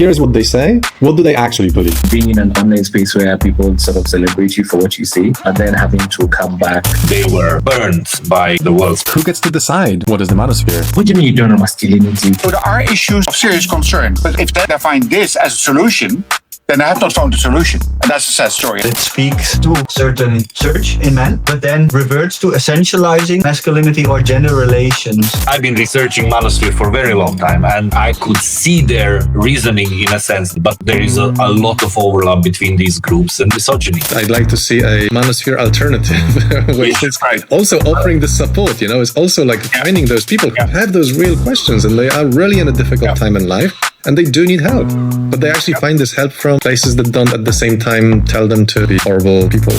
here's what they say. What do they actually believe? Being in an online space where people sort of celebrate you for what you see, and then having to come back. They were burned by the world. Who gets to decide what is the manosphere? What do you mean you don't know masculinity? So there are issues of serious concern, but if they find this as a solution, then I have not found a solution. And that's a sad story. It speaks to certain search in men, but then reverts to essentializing masculinity or gender relations. I've been researching Manosphere for a very long time, and I could see their reasoning in a sense, but there is a lot of overlap between these groups and misogyny. I'd like to see a Manosphere alternative, which is also offering the support, it's also like finding those people who have those real questions and they are really in a difficult time in life. And they do need help, but they actually find this help from places that don't at the same time tell them to be horrible people.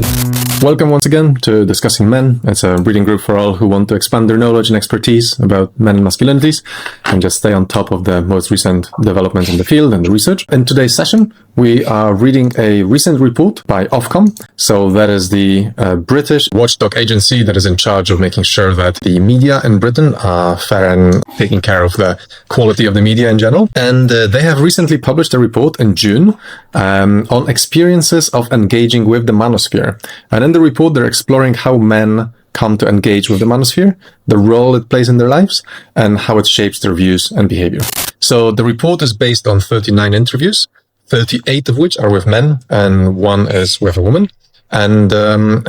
Welcome once again to Discussing Men. It's a reading group for all who want to expand their knowledge and expertise about men and masculinities and just stay on top of the most recent developments in the field and the research. In today's session, we are reading a recent report by OfCom. So that is the British watchdog agency that is in charge of making sure that the media in Britain are fair and taking care of the quality of the media in general. And they have recently published a report in June on experiences of engaging with the manosphere. And in the report, they're exploring how men come to engage with the manosphere, the role it plays in their lives, and how it shapes their views and behavior. So the report is based on 39 interviews, 38 of which are with men, and one is with a woman. And on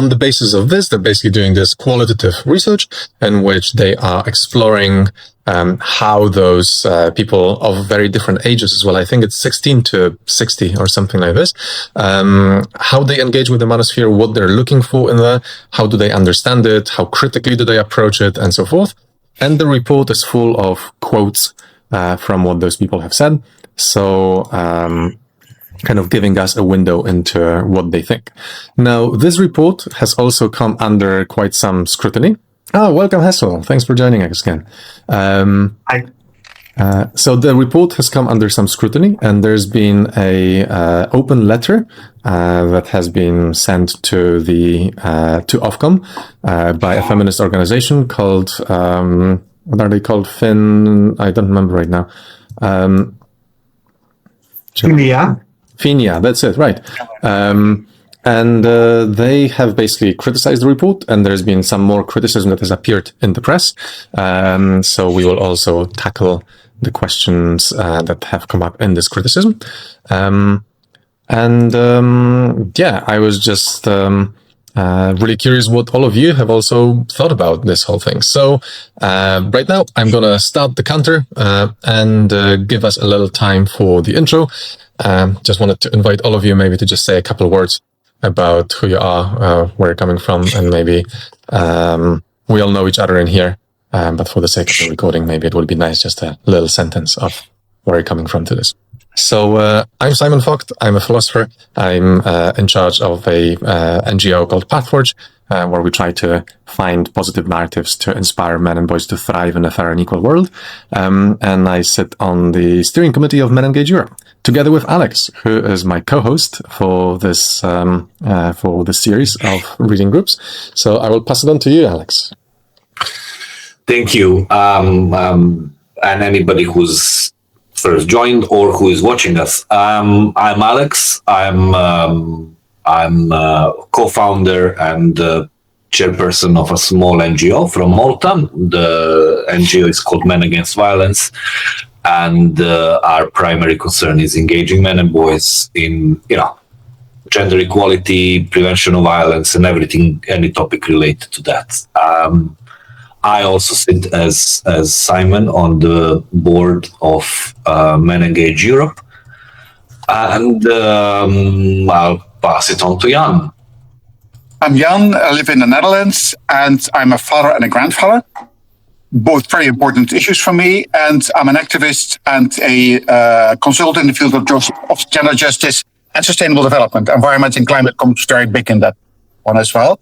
the basis of this, they're basically doing this qualitative research in which they are exploring how those people of very different ages as well, I think it's 16 to 60 or something like this, how they engage with the manosphere, what they're looking for in there, how do they understand it, how critically do they approach it, and so forth. And the report is full of quotes from what those people have said. So kind of giving us a window into what they think. Now, this report has also come under quite some scrutiny. Oh, welcome, Hessel. Thanks for joining us again. Hi. So the report has come under some scrutiny, and there's been a open letter that has been sent to the to OfCom by a feminist organization called what are they called? I don't remember right now. FINIA, that's it, right. And they have basically criticized the report, and there's been some more criticism that has appeared in the press. So we will also tackle the questions that have come up in this criticism. I was just really curious what all of you have also thought about this whole thing. So right now, I'm going to start the counter and give us a little time for the intro. Just wanted to invite all of you maybe to just say a couple of words about who you are, where you're coming from, and maybe we all know each other in here, but for the sake of the recording, maybe it would be nice just a little sentence of where you're coming from to this. So I'm Simon Vogt. I'm a philosopher. I'm in charge of a NGO called Pathforge, where we try to find positive narratives to inspire men and boys to thrive in a fair and equal world. And I sit on the steering committee of Men Engage Europe, together with Alex, who is my co-host for this series of reading groups. So I will pass it on to you, Alex. Thank you. And anybody who's first joined or who is watching us, I'm Alex. I'm co-founder and chairperson of a small NGO from Malta. The NGO is called Men Against Violence, and our primary concern is engaging men and boys in, gender equality, prevention of violence, and any topic related to that. I also sit as Simon on the board of Men Engage Europe, and I'll pass it on to Jan. I'm Jan, I live in the Netherlands, and I'm a father and a grandfather. Both very important issues for me, and I'm an activist and a consultant in the field of gender justice and sustainable development. Environment and climate comes very big in that one as well.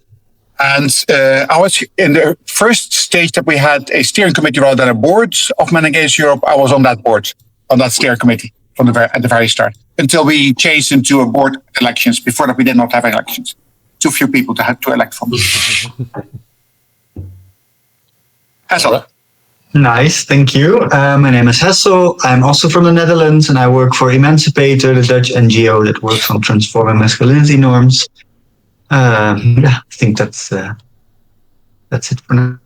And I was in the first stage that we had a steering committee rather than a board of Men Engage Europe. I was on that board, on that steering committee at the very start, until we changed into a board elections. Before that, we did not have elections. Too few people to elect from. Hassel. Nice, thank you. My name is Hessel. I'm also from the Netherlands, and I work for Emancipator, the Dutch NGO that works on transforming masculinity norms. I think that's it for now.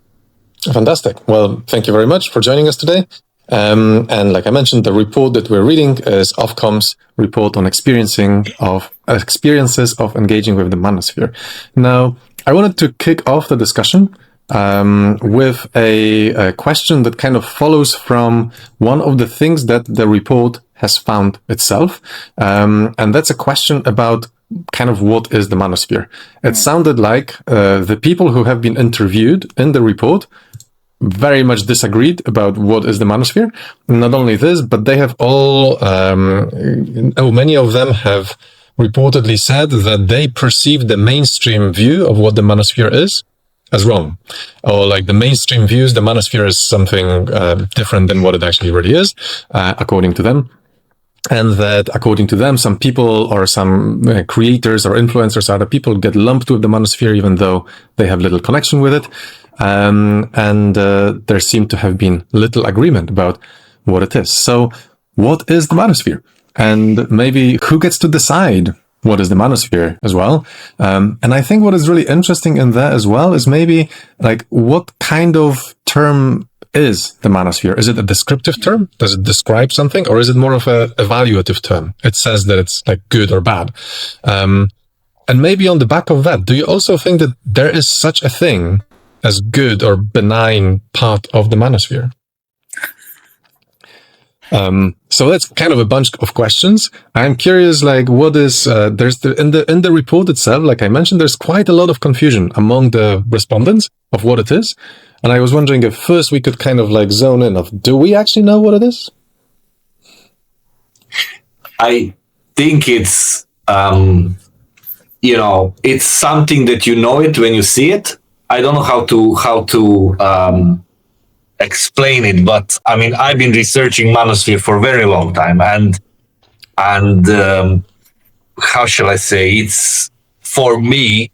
Fantastic. Well, thank you very much for joining us today. And like I mentioned, the report that we're reading is OfCom's report on experiences of engaging with the Manosphere. Now, I wanted to kick off the discussion with a question that kind of follows from one of the things that the report has found itself. And that's a question about kind of what is the Manosphere. It sounded like the people who have been interviewed in the report very much disagreed about what is the Manosphere. Not only this, but they have all, many of them have reportedly said that they perceive the mainstream view of what the Manosphere is as wrong. Or like the mainstream views, the Manosphere is something different than what it actually really is, according to them. And that, according to them, some people or some creators or influencers, other people get lumped with the Manosphere, even though they have little connection with it. There seemed to have been little agreement about what it is. So what is the Manosphere? And maybe who gets to decide what is the Manosphere as well? And I think what is really interesting in that as well is maybe like what kind of term is the Manosphere? Is it a descriptive term? Does it describe something? Or is it more of a evaluative term? It says that it's like good or bad. And maybe on the back of that, do you also think that there is such a thing as good or benign part of the Manosphere? So that's kind of a bunch of questions. I'm curious, like, what is in the report itself? Like I mentioned, there's quite a lot of confusion among the respondents of what it is, and I was wondering if first we could kind of like zone in of, do we actually know what it is? I think it's it's something that you know it when you see it. I don't know how to explain it, but I mean, I've been researching Manosphere for a very long time, and how shall I say? It's for me.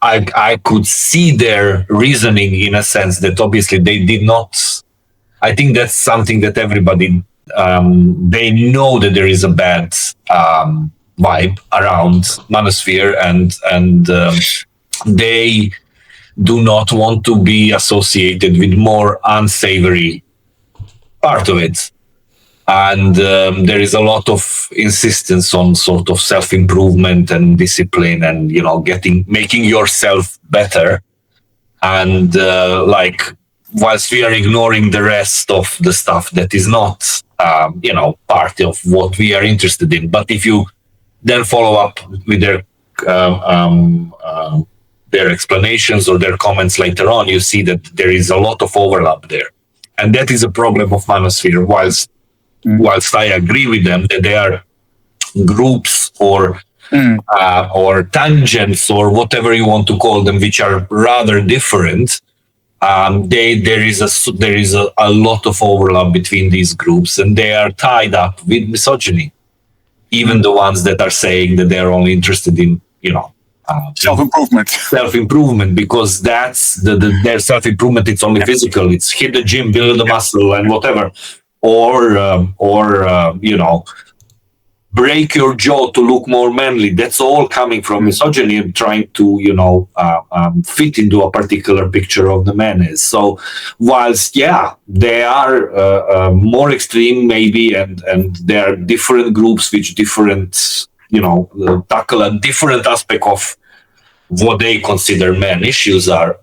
I could see their reasoning in a sense that obviously they did not. I think that's something that everybody they know that there is a bad vibe around Manosphere, and they do not want to be associated with more unsavory part of it. And there is a lot of insistence on sort of self-improvement and discipline and, making yourself better. And whilst we are ignoring the rest of the stuff that is not, part of what we are interested in. But if you then follow up with their explanations or their comments later on, you see that there is a lot of overlap there. And that is a problem of Manosphere, whilst I agree with them that there are groups or tangents or whatever you want to call them, which are rather different. There is a lot of overlap between these groups, and they are tied up with misogyny. Even the ones that are saying that they are only interested in, self-improvement, because that's their self-improvement. It's only physical. It's hit the gym, build the muscle, and whatever. Or break your jaw to look more manly. That's all coming from misogyny and trying to, fit into a particular picture of the man is. So whilst, they are more extreme maybe, and there are different groups which different, tackle a different aspect of what they consider man issues are,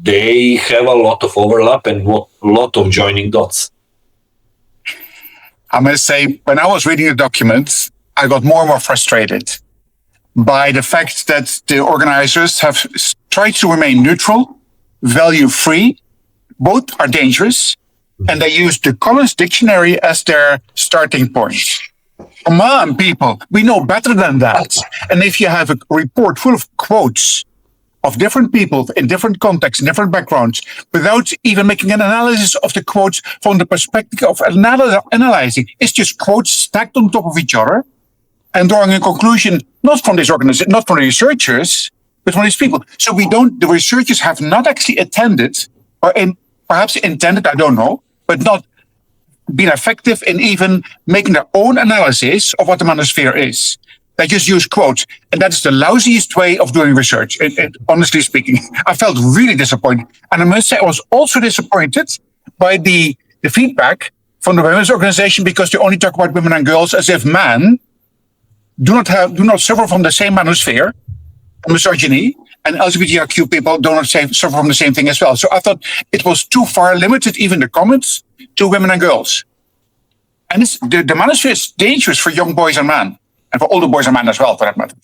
they have a lot of overlap and a lot of joining dots. I must say, when I was reading the documents, I got more and more frustrated by the fact that the organizers have tried to remain neutral, value-free. Both are dangerous, and they use the Collins Dictionary as their starting point. Come on, people, we know better than that. And if you have a report full of quotes of different people in different contexts, in different backgrounds, without even making an analysis of the quotes from the perspective of analyzing. It's just quotes stacked on top of each other and drawing a conclusion, not from this organization, not from the researchers, but from these people. So the researchers have not actually attended or perhaps intended, I don't know, but not been effective in even making their own analysis of what the manosphere is. They just use quotes, and that is the lousiest way of doing research. Honestly speaking, I felt really disappointed, and I must say I was also disappointed by the feedback from the women's organization, because they only talk about women and girls as if men do not suffer from the same manosphere, misogyny, and LGBTIQ people do not suffer from the same thing as well. So I thought it was too far limited, even the comments, to women and girls. And the manosphere is dangerous for young boys and men, and for older boys and men as well, for that matter.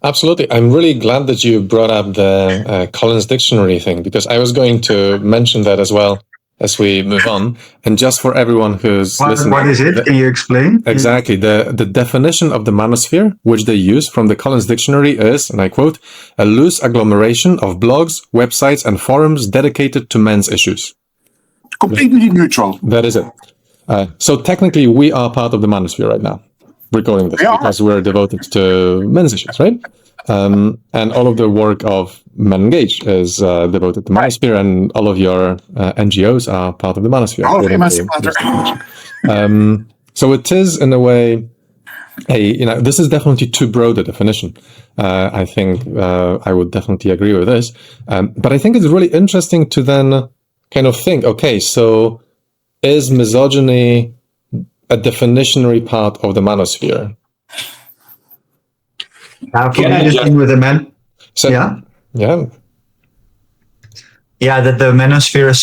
Absolutely. I'm really glad that you brought up the Collins Dictionary thing, because I was going to mention that as well as we move on. And just for everyone who's listening. What is it? Can you explain? Exactly. The definition of the manosphere, which they use from the Collins Dictionary, is, and I quote, a loose agglomeration of blogs, websites, and forums dedicated to men's issues. Completely neutral. That is it. So technically, we are part of the manosphere right now, recording this, because we're devoted to men's issues, right? And all of the work of Men Engage is devoted to manosphere, and all of your NGOs are part of the manosphere. So it is, in a way, this is definitely too broad a definition. I think I would definitely agree with this. But I think it's really interesting to then kind of think, okay, so is misogyny a definitionary part of the manosphere? For me, the thing with the men. So, yeah. Yeah, that the manosphere is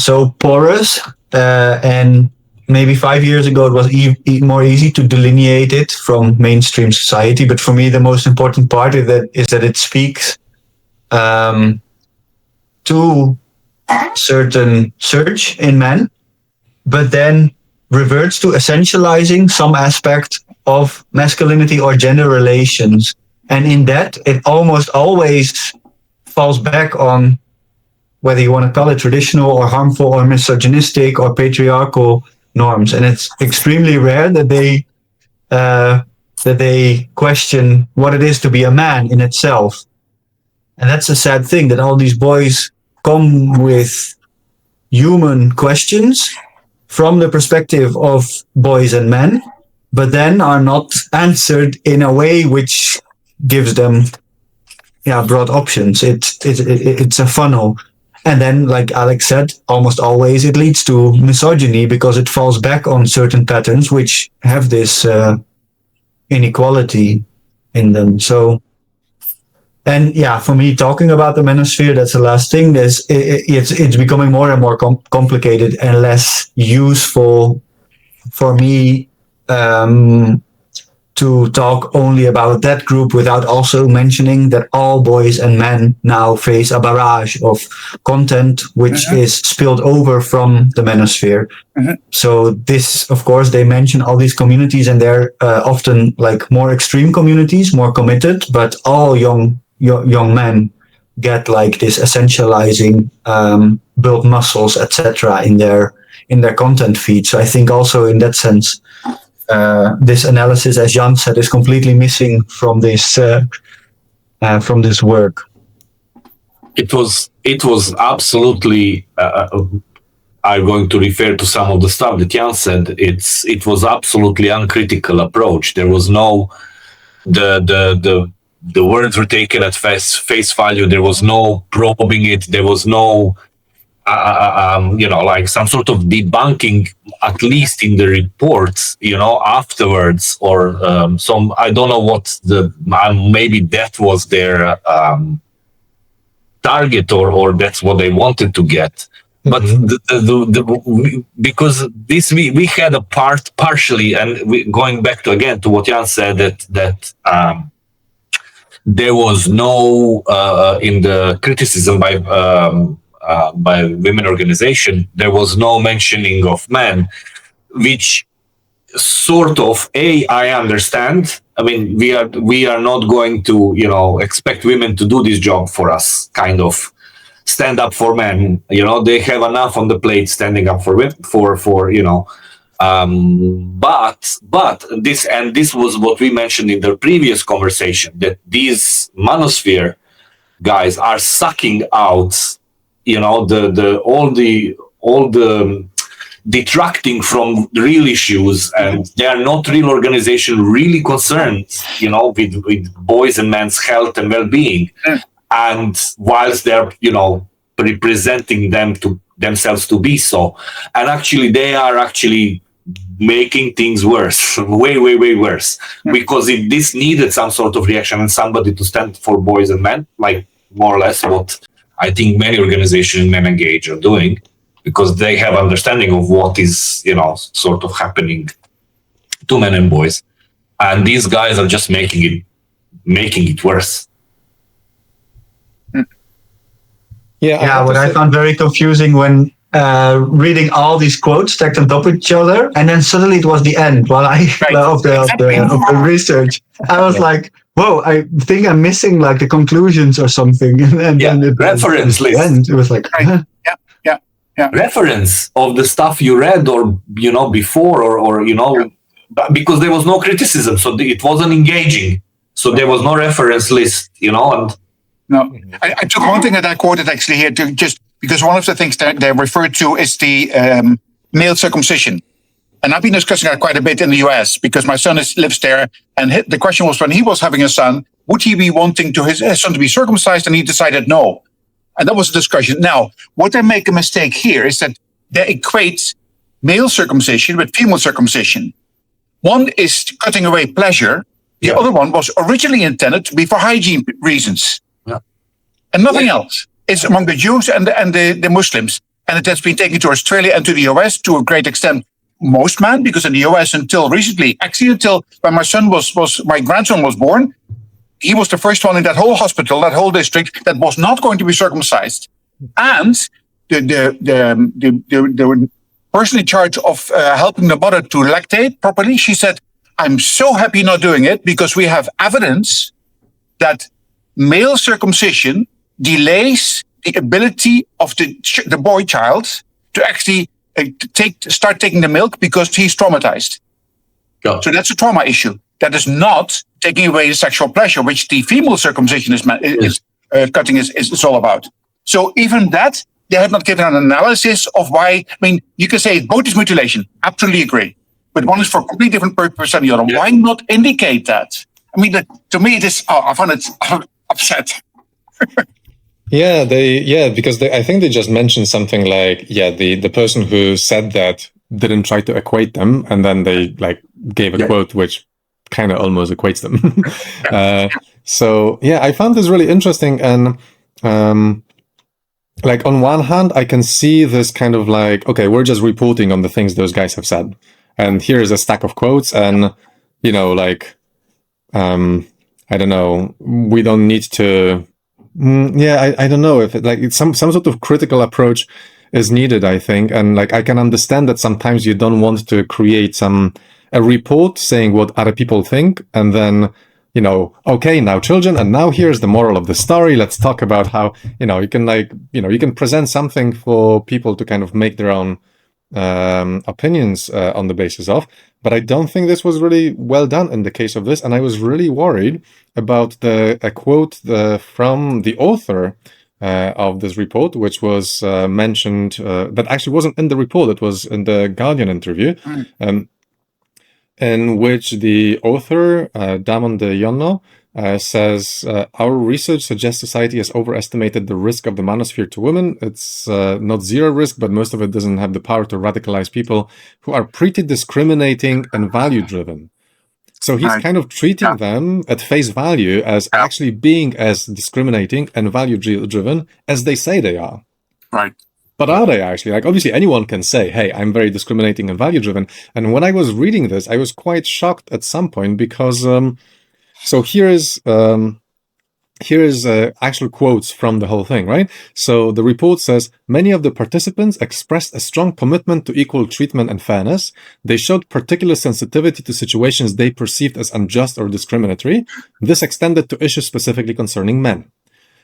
so porous, and maybe 5 years ago it was more easy to delineate it from mainstream society. But for me, the most important part is that it speaks to certain surge in men, but then reverts to essentializing some aspect of masculinity or gender relations. And in that, it almost always falls back on whether you want to call it traditional or harmful or misogynistic or patriarchal norms. And it's extremely rare that they question what it is to be a man in itself. And that's a sad thing, that all these boys come with human questions from the perspective of boys and men, but then are not answered in a way which gives them broad options. It's a funnel. And then, like Alex said, almost always it leads to misogyny, because it falls back on certain patterns which have this inequality in them. So, and for me, talking about the manosphere, that's the last thing. It's becoming more and more complicated and less useful for me to talk only about that group without also mentioning that all boys and men now face a barrage of content which is spilled over from the manosphere. So this, of course, they mention all these communities, and they're often like more extreme communities, more committed, but all young men get like this essentializing, build muscles, etc. in their content feed. So I think also in that sense, this analysis, as Jan said, is completely missing from this work. It was absolutely. I'm going to refer to some of the stuff that Jan said. It was absolutely uncritical approach. There was no the words were taken at face value. There was no probing it. There was no like some sort of debunking, at least in the reports, afterwards, or some, I don't know what maybe that was their target, or that's what they wanted to get. But because this we had a partially, and going back to what Jan said, that there was no in the criticism by women organization, there was no mentioning of men, which sort of I understand. I mean, we are not going to expect women to do this job for us, kind of stand up for men. They have enough on the plate standing up for women, but this was what we mentioned in the previous conversation, that these manosphere guys are sucking out all the detracting from real issues, and they are not real organization really concerned, with boys and men's health and well-being. And whilst they're, representing themselves to be so, and actually they are actually making things worse, way, way, way worse. Because if this needed some sort of reaction and somebody to stand for boys and men, like more or less what I think many organizations in Men Engage are doing, because they have understanding of what is, sort of happening to men and boys. And these guys are just making it worse. Yeah, what I found very confusing when reading all these quotes stacked on top of each other, and then suddenly it was the end while of the research. I was like, whoa, I think I'm missing like the conclusions or something. And then it reference list. It was like, Yeah. Reference of the stuff you read or before or because there was no criticism, so it wasn't engaging, so there was no reference list, and no. I took one thing that I quoted actually here to just because one of the things that they referred to is the male circumcision, and I've been discussing that quite a bit in the US because my son lives there, and the question was when he was having a son, would he be wanting his son to be circumcised, and he decided no. And that was a discussion. Now, what they make a mistake here is that they equate male circumcision with female circumcision. One is cutting away pleasure. The other one was originally intended to be for hygiene reasons. Yeah. And nothing else. It's among the Jews and the Muslims. And it has been taken to Australia and to the US to a great extent. Most men, because in the US until recently, actually until when my grandson was born, he was the first one in that whole hospital, that whole district, that was not going to be circumcised. And the person in charge of helping the mother to lactate properly, she said, I'm so happy not doing it because we have evidence that male circumcision delays the ability of the boy child to actually start taking the milk because he's traumatized. Yeah. So that's a trauma issue. That is not taking away the sexual pleasure, which the female circumcision cutting is all about. So even that, they have not given an analysis of why. I mean, you can say both is mutilation. Absolutely agree. But one is for a completely different purpose than the other. Yeah. Why not indicate that? I mean, to me, I find it upset. Because I think they just mentioned something like, the person who said that didn't try to equate them, and then they gave a quote which kind of almost equates them. I found this really interesting, and on one hand, I can see this kind of okay, we're just reporting on the things those guys have said, and here's a stack of quotes, and I don't know, we don't need to. I don't know if it's some sort of critical approach is needed, I think, and I can understand that sometimes you don't want to create a report saying what other people think, and then, okay, now children, and now here's the moral of the story. Let's talk about how, you can you can present something for people to kind of make their own opinions on the basis of. But I don't think this was really well done in the case of this, and I was really worried about a quote from the author of this report, which was mentioned, that actually wasn't in the report, it was in the Guardian interview. In which the author, Damon de Jonno, says, our research suggests society has overestimated the risk of the manosphere to women. It's not zero risk, but most of it doesn't have the power to radicalize people who are pretty discriminating and value-driven. So he's kind of treating them at face value as actually being as discriminating and value-driven as they say they are. Right. But are they actually? Obviously, anyone can say, hey, I'm very discriminating and value-driven. And when I was reading this, I was quite shocked at some point because, so here is actual quotes from the whole thing, right? So the report says, many of the participants expressed a strong commitment to equal treatment and fairness. They showed particular sensitivity to situations they perceived as unjust or discriminatory. This extended to issues specifically concerning men.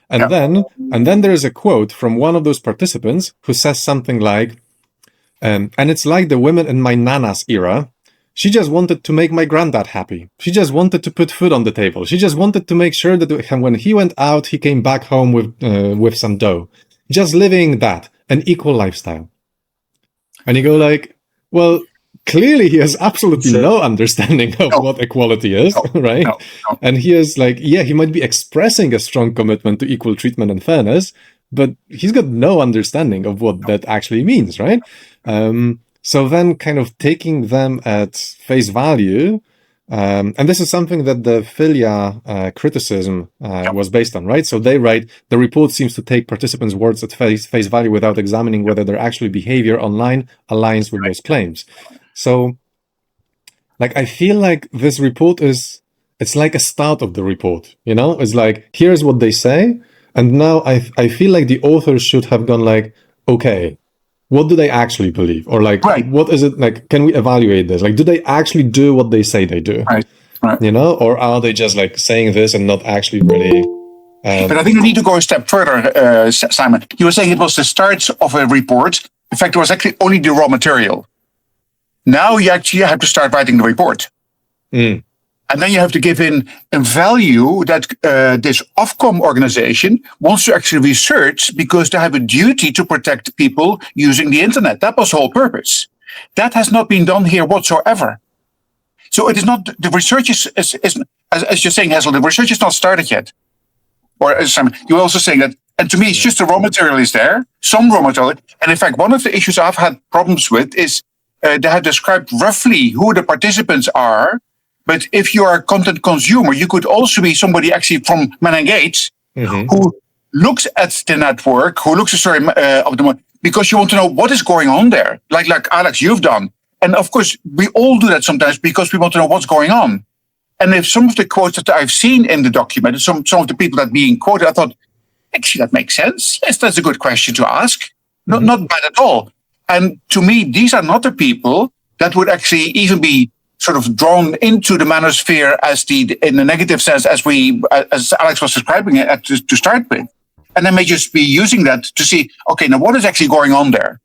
And then there is a quote from one of those participants who says something like, and it's like the women in my nana's era. She just wanted to make my granddad happy. She just wanted to put food on the table. She just wanted to make sure that when he went out, he came back home with some dough. just living that, an equal lifestyle. And you go like, well, clearly he has absolutely no understanding of what equality is, right? No. And he is like, yeah, he might be expressing a strong commitment to equal treatment and fairness, but he's got no understanding of what that actually means, right? So then kind of taking them at face value, and this is something that the Filia criticism was based on, right? So they write, the report seems to take participants' words at face value without examining whether their actual behavior online aligns with those claims. So, like, I feel like this report it's like a start of the report, you know? It's like, here's what they say, and now I feel like the authors should have gone like, okay, what do they actually believe? Or like, what is it, like, can we evaluate this? Like, do they actually do what they say they do? Right. You know? Or are they just like saying this and not actually really... But I think we need to go a step further, Simon. You were saying it was the start of a report. In fact, it was actually only the raw material. Now you actually have to start writing the report. And then you have to give in a value that this OfCom organization wants to actually research because they have a duty to protect people using the internet. That was the whole purpose. That has not been done here whatsoever. So it is not, the research is as you're saying, Hazel, the research is not started yet. Or Simon, you're also saying that, and to me, it's just the raw material is there, some raw material. And in fact, one of the issues I've had problems with is they have described roughly who the participants are. But if you are a content consumer, you could also be somebody actually from Menengage who looks at the network, who looks at story of the because you want to know what is going on there, like Alex, you've done. And of course, we all do that sometimes because we want to know what's going on. And if some of the quotes that I've seen in the document, some of the people that are being quoted, I thought, actually, that makes sense. Yes, that's a good question to ask. Not bad at all. And to me, these are not the people that would actually even be sort of drawn into the manosphere in the negative sense as Alex was describing it to start with. And they may just be using that to see, okay, now what is actually going on there?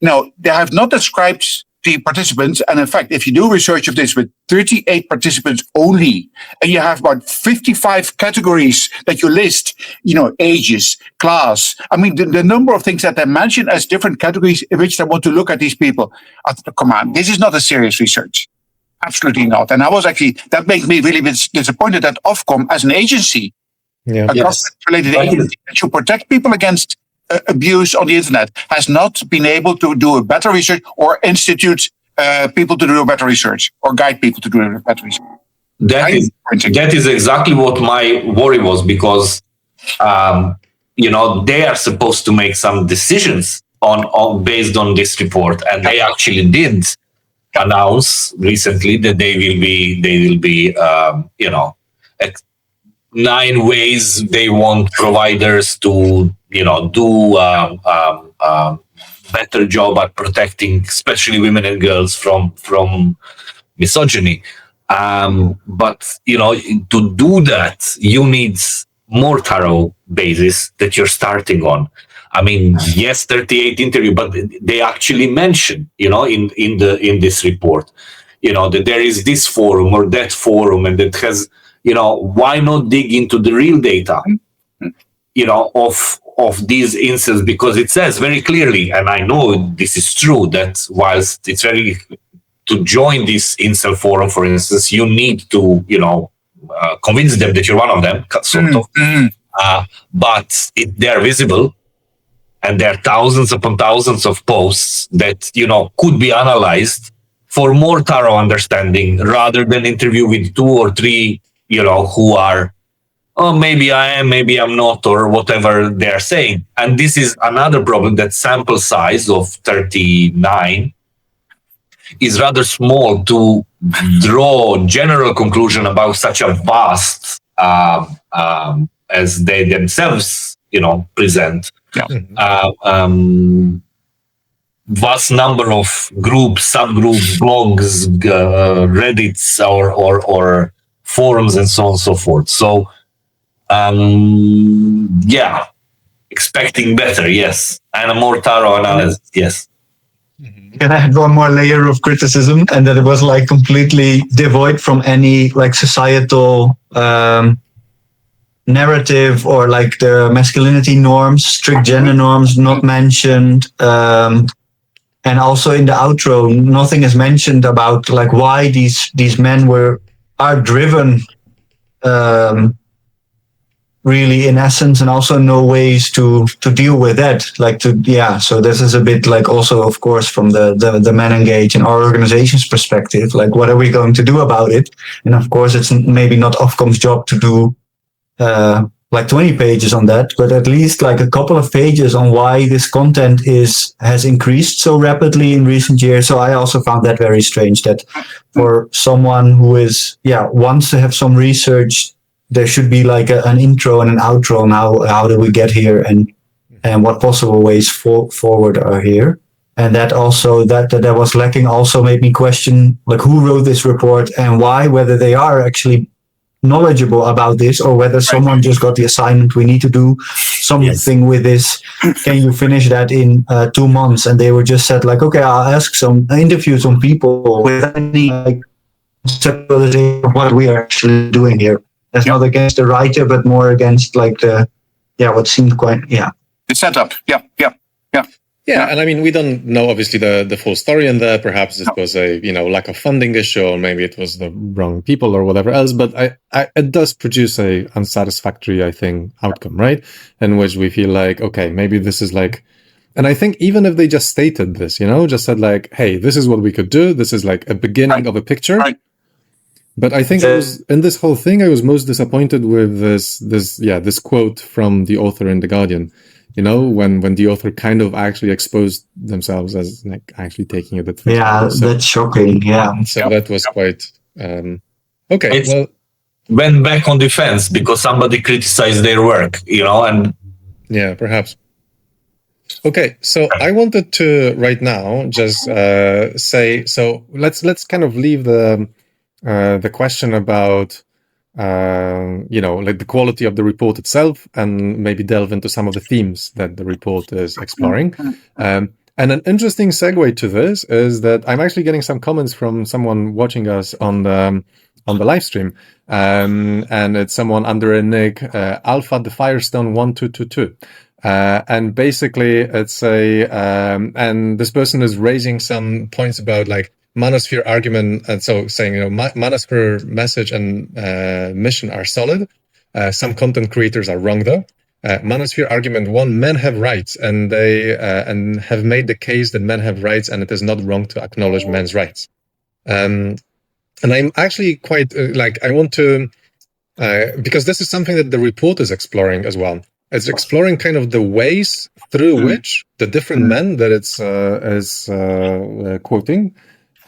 Now, they have not described the participants. And in fact, if you do research of this with 38 participants only, and you have about 55 categories that you list, ages, class. I mean, the number of things that they mention as different categories in which they want to look at these people. I thought, come on, this is not a serious research. Absolutely not. And that makes me really disappointed that OfCom as an agency, a government-related agency that should protect people against abuse on the internet, has not been able to do a better research or institute people to do a better research or guide people to do a better research. That is exactly what my worry was, because they are supposed to make some decisions on based on this report, and they actually did announce recently that they will be 9 ways they want providers to do better job at protecting especially women and girls from misogyny. But to do that, you need more thorough basis that you're starting on. I mean, yes, 38 interview, but they actually mention, in this report, that there is this forum or that forum, and that has, why not dig into the real data, of these incidents? Because it says very clearly, and I know this is true, that whilst it's very to join this incel forum, for instance, you need to, convince them that you're one of them, sort of. But they're visible. And there are thousands upon thousands of posts that, could be analyzed for more thorough understanding rather than interview with 2 or 3, who are, oh, maybe I am, maybe I'm not, or whatever they're saying. And this is another problem, that sample size of 39 is rather small to draw general conclusion about such a vast, as they themselves, present. Vast number of groups, subgroups, blogs, Reddits, or forums, and so on and so forth. So, expecting better, yes, and a more thorough analysis, yes. And I had one more layer of criticism, and that it was like completely devoid from any like societal narrative or like the masculinity norms, strict gender norms not mentioned. And also in the outro, nothing is mentioned about like why these men are driven really in essence, and also no ways to deal with that. So this is a bit like also, of course, from the Men Engage and our organization's perspective, like what are we going to do about it? And of course, it's maybe not OfCom's job to do like 20 pages on that, but at least like a couple of pages on why this content has increased so rapidly in recent years. So I also found that very strange that for someone who wants to have some research, there should be like an intro and an outro on how do we get here and what possible ways forward are here. And that also that was lacking also made me question like who wrote this report and why, whether they are actually knowledgeable about this or whether someone just got the assignment, we need to do something with this. Can you finish that in 2 months? And they were just said like, okay, I'll interview some people without any like conceptualization of what we are actually doing here. That's not against the writer, but more against like what seemed quite the setup. Yeah, and I mean, we don't know obviously the full story in there. Perhaps this was a lack of funding issue, or maybe it was the wrong people or whatever else. But it does produce a unsatisfactory, I think, outcome, right? In which we feel like, okay, maybe this is like, and I think even if they just stated this, just said like, hey, this is what we could do. This is like a beginning of a picture. Right. But I think in this whole thing, I was most disappointed with this quote from the author in The Guardian. When the author kind of actually exposed themselves as like actually taking it. That's shocking. Yeah. So that was quite okay. Went back on defense because somebody criticized their work, and yeah, perhaps. Okay, so I wanted to right now just say, so let's kind of leave the question about like the quality of the report itself, and maybe delve into some of the themes that the report is exploring. And an interesting segue to this is that I'm actually getting some comments from someone watching us on the live stream, and it's someone under a nick Alpha the Firestone 1222. And basically it's and this person is raising some points about like Manosphere argument, and so saying, Manosphere message and mission are solid. Some content creators are wrong though. Manosphere argument 1: men have rights, and they and have made the case that men have rights, and it is not wrong to acknowledge men's rights. And I'm actually quite I want to because this is something that the report is exploring as well. It's exploring kind of the ways through which the different men that it's quoting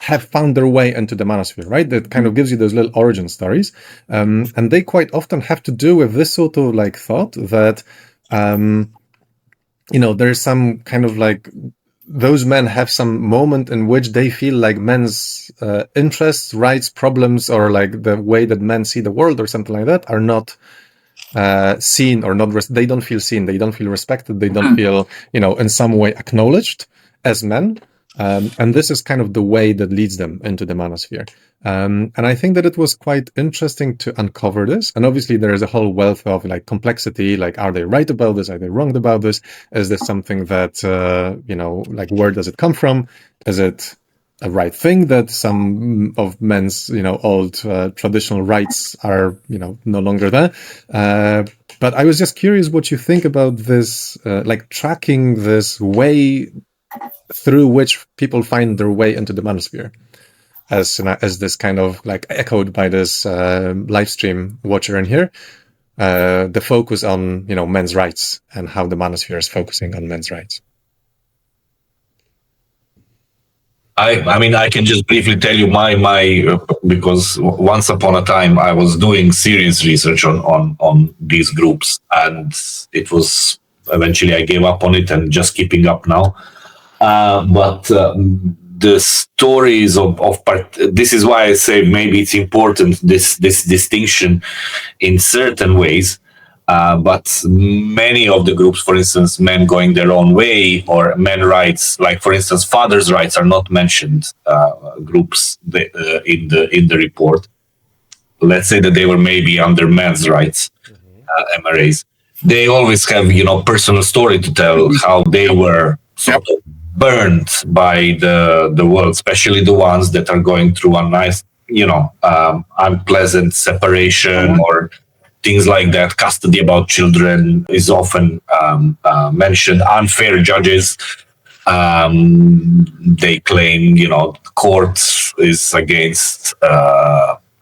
have found their way into the Manosphere, right? That kind of gives you those little origin stories. And they quite often have to do with this sort of like thought that, there's some kind of like, those men have some moment in which they feel like men's interests, rights, problems, or like the way that men see the world or something like that are not seen or not. They don't feel seen. They don't feel respected. They don't feel, in some way acknowledged as men. And this is kind of the way that leads them into the Manosphere. And I think that it was quite interesting to uncover this. And obviously there is a whole wealth of like complexity, like, are they right about this? Are they wrong about this? Is this something that, like, where does it come from? Is it a right thing that some of men's, old traditional rights are, no longer there? But I was just curious what you think about this, like tracking this way through which people find their way into the Manosphere, as this kind of like echoed by this live stream watcher in here, the focus on men's rights and how the Manosphere is focusing on men's rights. I mean, I can just briefly tell you my because once upon a time I was doing serious research on these groups, and it was eventually I gave up on it and just keeping up now. But the stories of this is why I say maybe it's important, this distinction in certain ways. But many of the groups, for instance, men going their own way or men rights, like for instance, fathers' rights are not mentioned. Groups in the report. Let's say that they were maybe under men's rights. MRAs. They always have, personal story to tell how they were sort of burned by the world, especially the ones that are going through a nice, unpleasant separation or things like that. Custody about children is often mentioned. Unfair judges. They claim, courts is against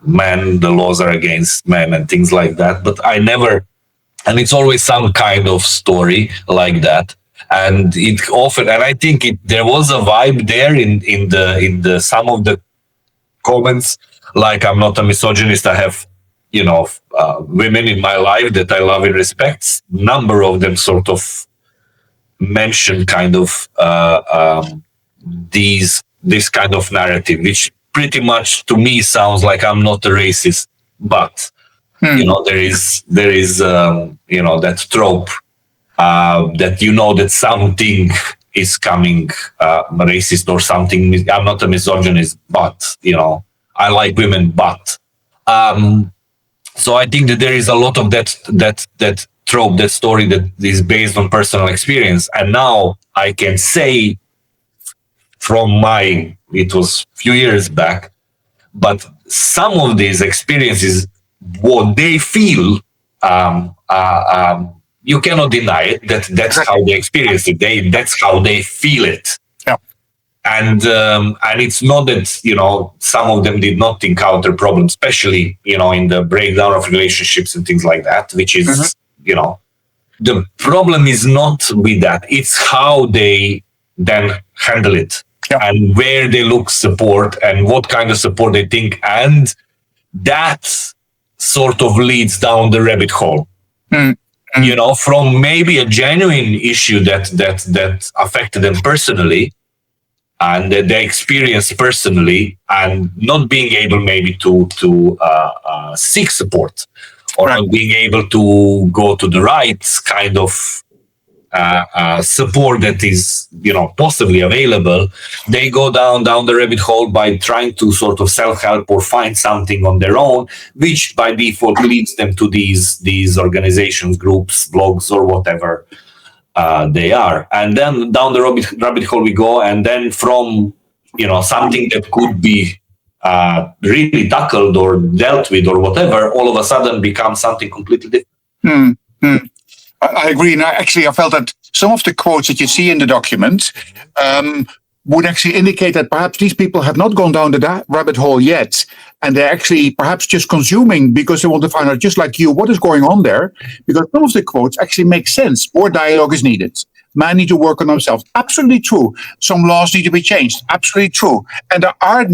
men, the laws are against men and things like that. But and it's always some kind of story like that. And I think there was a vibe there in the some of the comments, like, I'm not a misogynist, I have, women in my life that I love and respect. Number of them sort of mention kind of this kind of narrative, which pretty much to me sounds like I'm not a racist, but there is that trope that that something is coming racist or something. I'm not a misogynist, but I like women, but so I think that there is a lot of that trope, that story that is based on personal experience. And now I can say from it was a few years back, but some of these experiences, what they feel, you cannot deny it. That's how they experience it. That's how they feel it. Yeah. And it's not that some of them did not encounter problems, especially in the breakdown of relationships and things like that, which is the problem is not with that. It's how they then handle it, and where they look support and what kind of support they think, and that sort of leads down the rabbit hole. From maybe a genuine issue that affected them personally and that they experienced personally, and not being able maybe to seek support, or not being able to go to the right kind of support that is possibly available. They go down the rabbit hole by trying to sort of self-help or find something on their own, which by default leads them to these organizations, groups, blogs, or whatever they are. And then down the rabbit hole we go, and then from something that could be really tackled or dealt with or whatever, all of a sudden becomes something completely different. I agree. And I felt that some of the quotes that you see in the document would actually indicate that perhaps these people have not gone down the rabbit hole yet. And they're actually perhaps just consuming because they want to find out, just like you, what is going on there. Because some of the quotes actually make sense. More dialogue is needed. Men need to work on themselves. Absolutely true. Some laws need to be changed. Absolutely true. And there are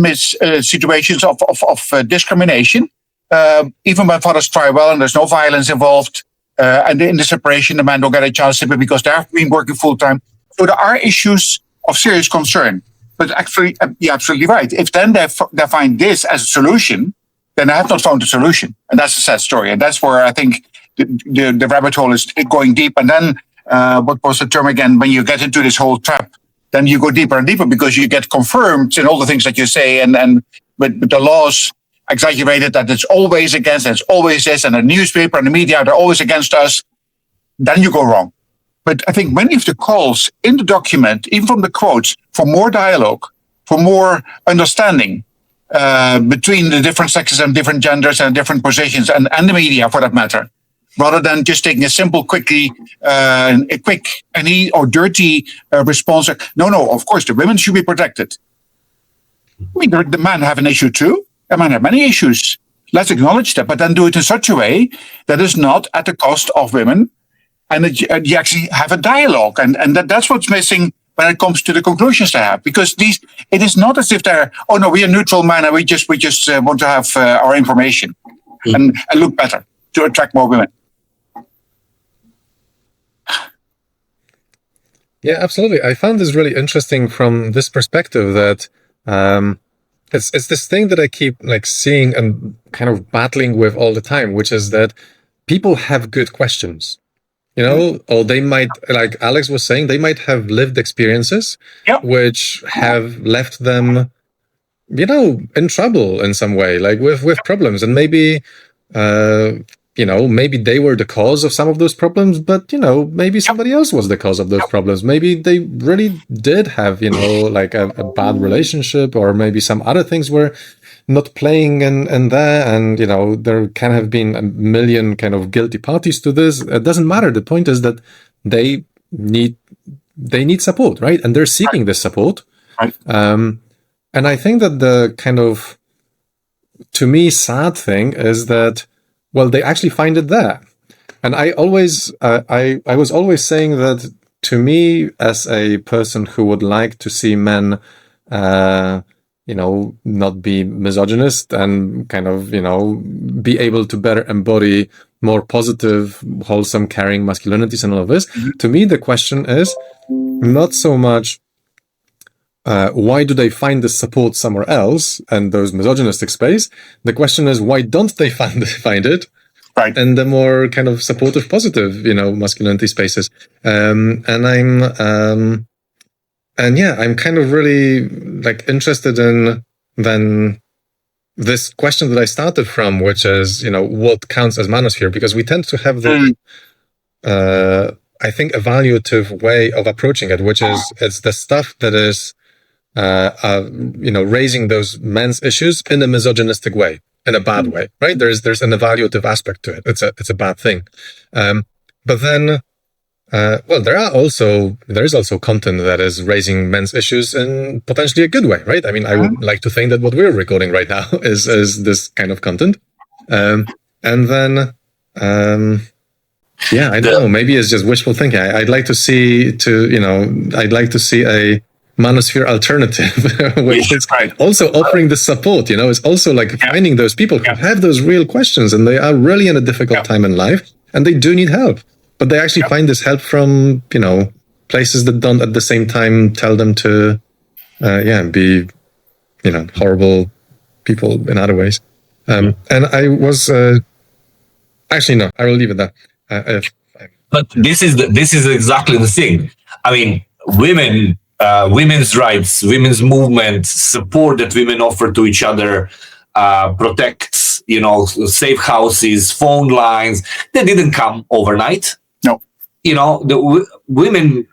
situations of discrimination. Even when fathers try well and there's no violence involved. And in the separation, the men don't get a chance simply because they have been working full time. So there are issues of serious concern. But actually, you're absolutely right. If then they find this as a solution, then they have not found a solution. And that's a sad story. And that's where I think the rabbit hole is going deep. And then what was the term again? When you get into this whole trap, then you go deeper and deeper because you get confirmed in all the things that you say. And but the laws exaggerated that it's always against, and it's always this, and the newspaper and the media, they're always against us. Then you go wrong. But I think many of the calls in the document, even from the quotes, for more dialogue, for more understanding between the different sexes and different genders and different positions, and the media for that matter, rather than just taking a simple, quick or dirty response. No, of course, the women should be protected. I mean, the men have an issue too. The men have many issues. Let's acknowledge that, but then do it in such a way that is not at the cost of women, and that you actually have a dialogue. And that's what's missing when it comes to the conclusions they have. Because it is not as if they're, oh no, we are neutral men and we just want to have our information and look better to attract more women. Yeah, absolutely. I found this really interesting from this perspective that it's this thing that I keep seeing and kind of battling with all the time, which is that people have good questions, or they might, like Alex was saying, they might have lived experiences which have left them, in trouble in some way, like with problems, and maybe maybe they were the cause of some of those problems, but, maybe somebody else was the cause of those problems. Maybe they really did have, like a bad relationship, or maybe some other things were not playing in there. And, there can have been a million kind of guilty parties to this. It doesn't matter. The point is that they need support, right? And they're seeking this support. Right. And I think that the kind of, to me, sad thing is that, well, they actually find it there. And I always, I was always saying that, to me, as a person who would like to see men, not be misogynist and kind of, be able to better embody more positive, wholesome, caring masculinities and all of this. To me, the question is not so much why do they find the support somewhere else and those misogynistic space? The question is, why don't they find it? Right. And the more kind of supportive, positive, masculinity spaces. I'm kind of really like interested in then this question that I started from, which is, what counts as manosphere? Because we tend to have the, I think, evaluative way of approaching it, which is, it's the stuff that is, raising those men's issues in a misogynistic way, in a bad way, right? There's an evaluative aspect to it. It's a bad thing. But then, there is also content that is raising men's issues in potentially a good way, right? I mean, I would like to think that what we're recording right now is this kind of content. And then, I don't know, maybe it's just wishful thinking. I'd like to see a Manosphere alternative, which is also offering the support, it's also like finding those people who have those real questions and they are really in a difficult time in life and they do need help. But they actually find this help from, places that don't at the same time tell them to, be, horrible people in other ways. And I was, actually, no, I will leave it there. But this is exactly the thing. I mean, women's rights, women's movement, support that women offer to each other, protects, safe houses, phone lines, they didn't come overnight. No. The women,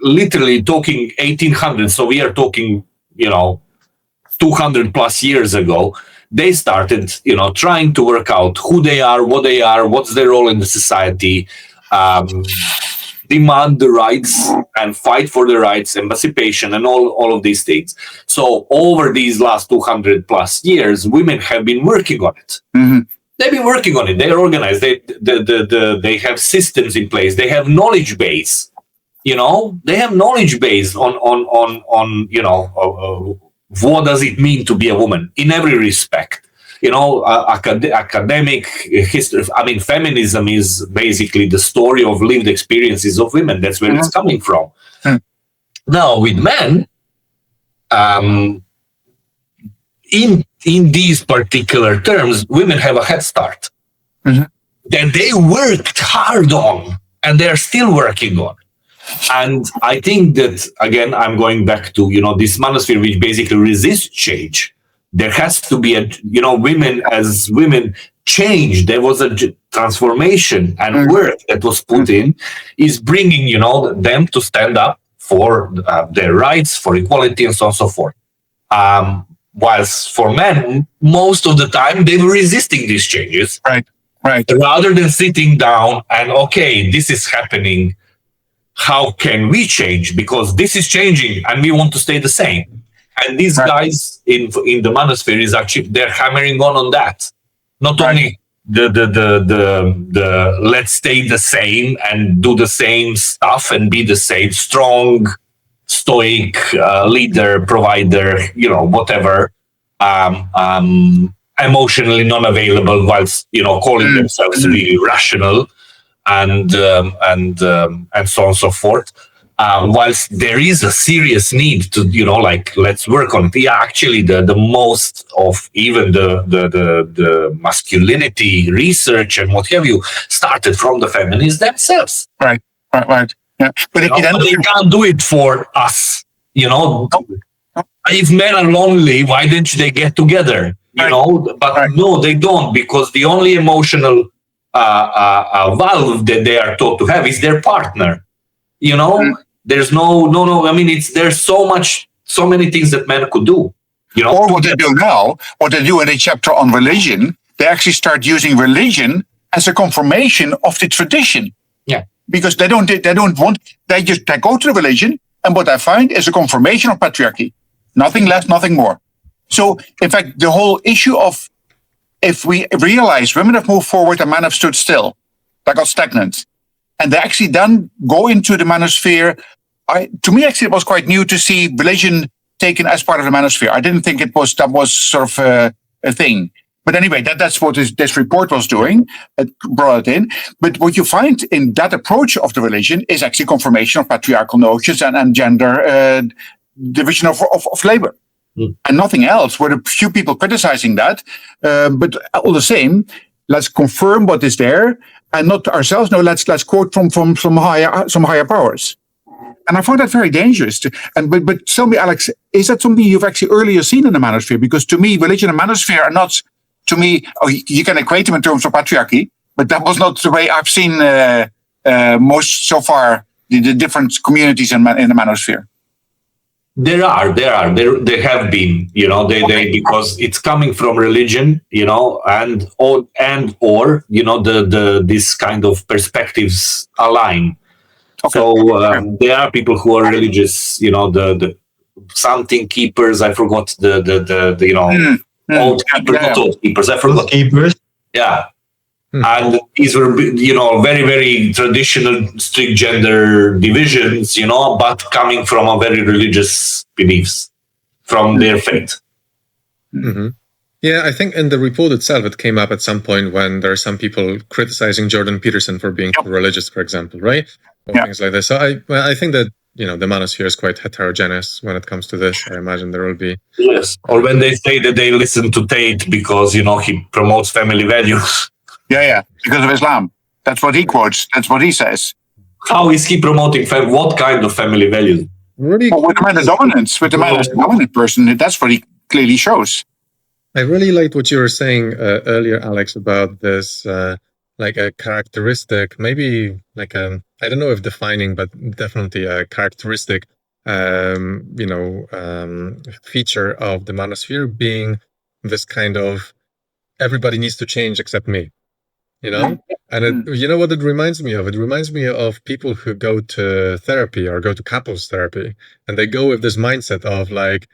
literally talking 1800, so we are talking, 200 plus years ago, they started, trying to work out who they are, what's their role in the society, demand the rights and fight for the rights, emancipation, and all of these things. So over these last 200 plus years, women have been working on it. Mm-hmm. They've been working on it. They're organized. They have systems in place. They have knowledge base. They have knowledge base on what does it mean to be a woman in every respect. Academic history. I mean, feminism is basically the story of lived experiences of women. That's where it's coming from. Now, with men, in these particular terms, women have a head start. That they worked hard on, and they are still working on. And I think that, again, I'm going back to, this manosphere, which basically resists change. There has to be women as women change. There was a transformation and work that was put in is bringing, them to stand up for their rights, for equality, and so on and so forth. Whilst for men, most of the time, they were resisting these changes. Right. Rather than sitting down and, okay, this is happening. How can we change? Because this is changing and we want to stay the same. And these guys in the Manosphere is actually, they're hammering on that. Not only the let's stay the same and do the same stuff and be the same strong, stoic leader, provider, whatever, emotionally non-available whilst, calling themselves really rational and so on and so forth. Whilst there is a serious need to, let's work on it. Yeah, actually, the most of even the masculinity research and what have you started from the feminists themselves. Right. Yeah, but if they can't do it for us. If men are lonely, why didn't they get together? But no, they don't, because the only emotional valve that they are taught to have is their partner. There's no. I mean, there's so many things that men could do. Or what they do now, what they do in a chapter on religion, they actually start using religion as a confirmation of the tradition. Yeah. Because they don't want, they go to the religion, and what I find is a confirmation of patriarchy. Nothing less, nothing more. So, in fact, the whole issue of, if we realize women have moved forward and men have stood still, they got stagnant, and they actually then go into the manosphere, to me, actually, it was quite new to see religion taken as part of the manosphere. I didn't think that was sort of a thing. But anyway, that's what this report was doing. It brought it in. But what you find in that approach of the religion is actually confirmation of patriarchal notions and gender division of labor. And nothing else. With a few people criticizing that. But all the same, let's confirm what is there and not ourselves. No, let's quote from some higher powers. And I found that very dangerous. But tell me, Alex, is that something you've actually earlier seen in the manosphere? Because to me, religion and manosphere are not, to me, you can equate them in terms of patriarchy, but that was not the way I've seen most so far the different communities in the manosphere. There have been, they because it's coming from religion, and or this kind of perspectives align. Okay. So there are people who are religious, the something keepers. I forgot the old keepers, not old keepers. I forgot keepers. Yeah, and these were very very traditional, strict gender divisions, but coming from a very religious beliefs from their faith. Mm-hmm. Yeah, I think in the report itself, it came up at some point when there are some people criticizing Jordan Peterson for being too religious, for example, right? Or things like this. So I think that, the manosphere is quite heterogeneous when it comes to this. I imagine there will be... Yes, or when they say that they listen to Tate because, he promotes family values. Yeah, because of Islam. That's what he quotes. That's what he says. How is he promoting what kind of family values? Really? Well, with the man of dominance, with the man as the dominant person, that's what he clearly shows. I really liked what you were saying earlier, Alex, about this, like a characteristic, maybe like a, I don't know if defining, but definitely a characteristic, feature of the manosphere being this kind of everybody needs to change except me, And you know what it reminds me of? It reminds me of people who go to therapy or go to couples therapy, and they go with this mindset of like,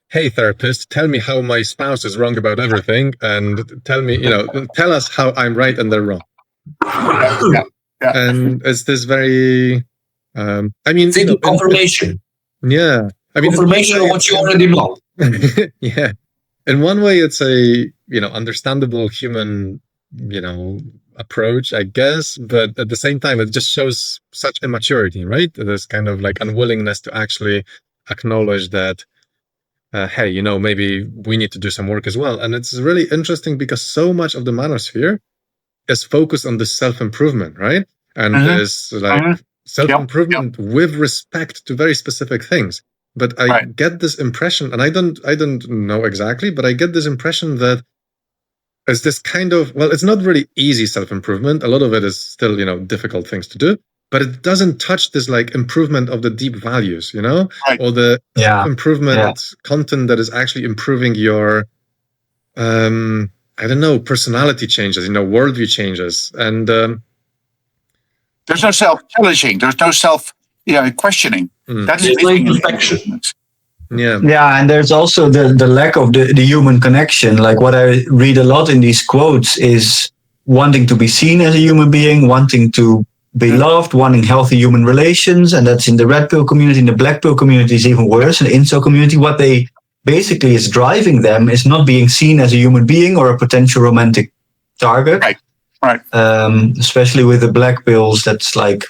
hey, therapist, tell me how my spouse is wrong about everything, and tell me, tell us how I'm right and they're wrong. Yeah. And it's this very, confirmation. Yeah. Confirmation of what you already know. Yeah. In one way, it's a, understandable human, approach, I guess. But at the same time, it just shows such immaturity, right? This kind of like unwillingness to actually acknowledge that, hey, maybe we need to do some work as well. And it's really interesting because so much of the manosphere is focused on this self-improvement, right? And this like self-improvement with respect to very specific things. But I get this impression, and I don't know exactly, but I get this impression that it's this kind of, well, it's not really easy self-improvement. A lot of it is still, difficult things to do, but it doesn't touch this like improvement of the deep values, or the improvement content that is actually improving your, personality changes, worldview changes. And there's no self-challenging. There's no self-questioning. That is perfection. Yeah, and there's also the lack of the human connection. Like what I read a lot in these quotes is wanting to be seen as a human being, wanting to be loved, wanting healthy human relations. And that's in the red pill community. In the black pill community is even worse. In the incel community, what they basically is driving them is not being seen as a human being or a potential romantic target. Right. Especially with the black pills, that's like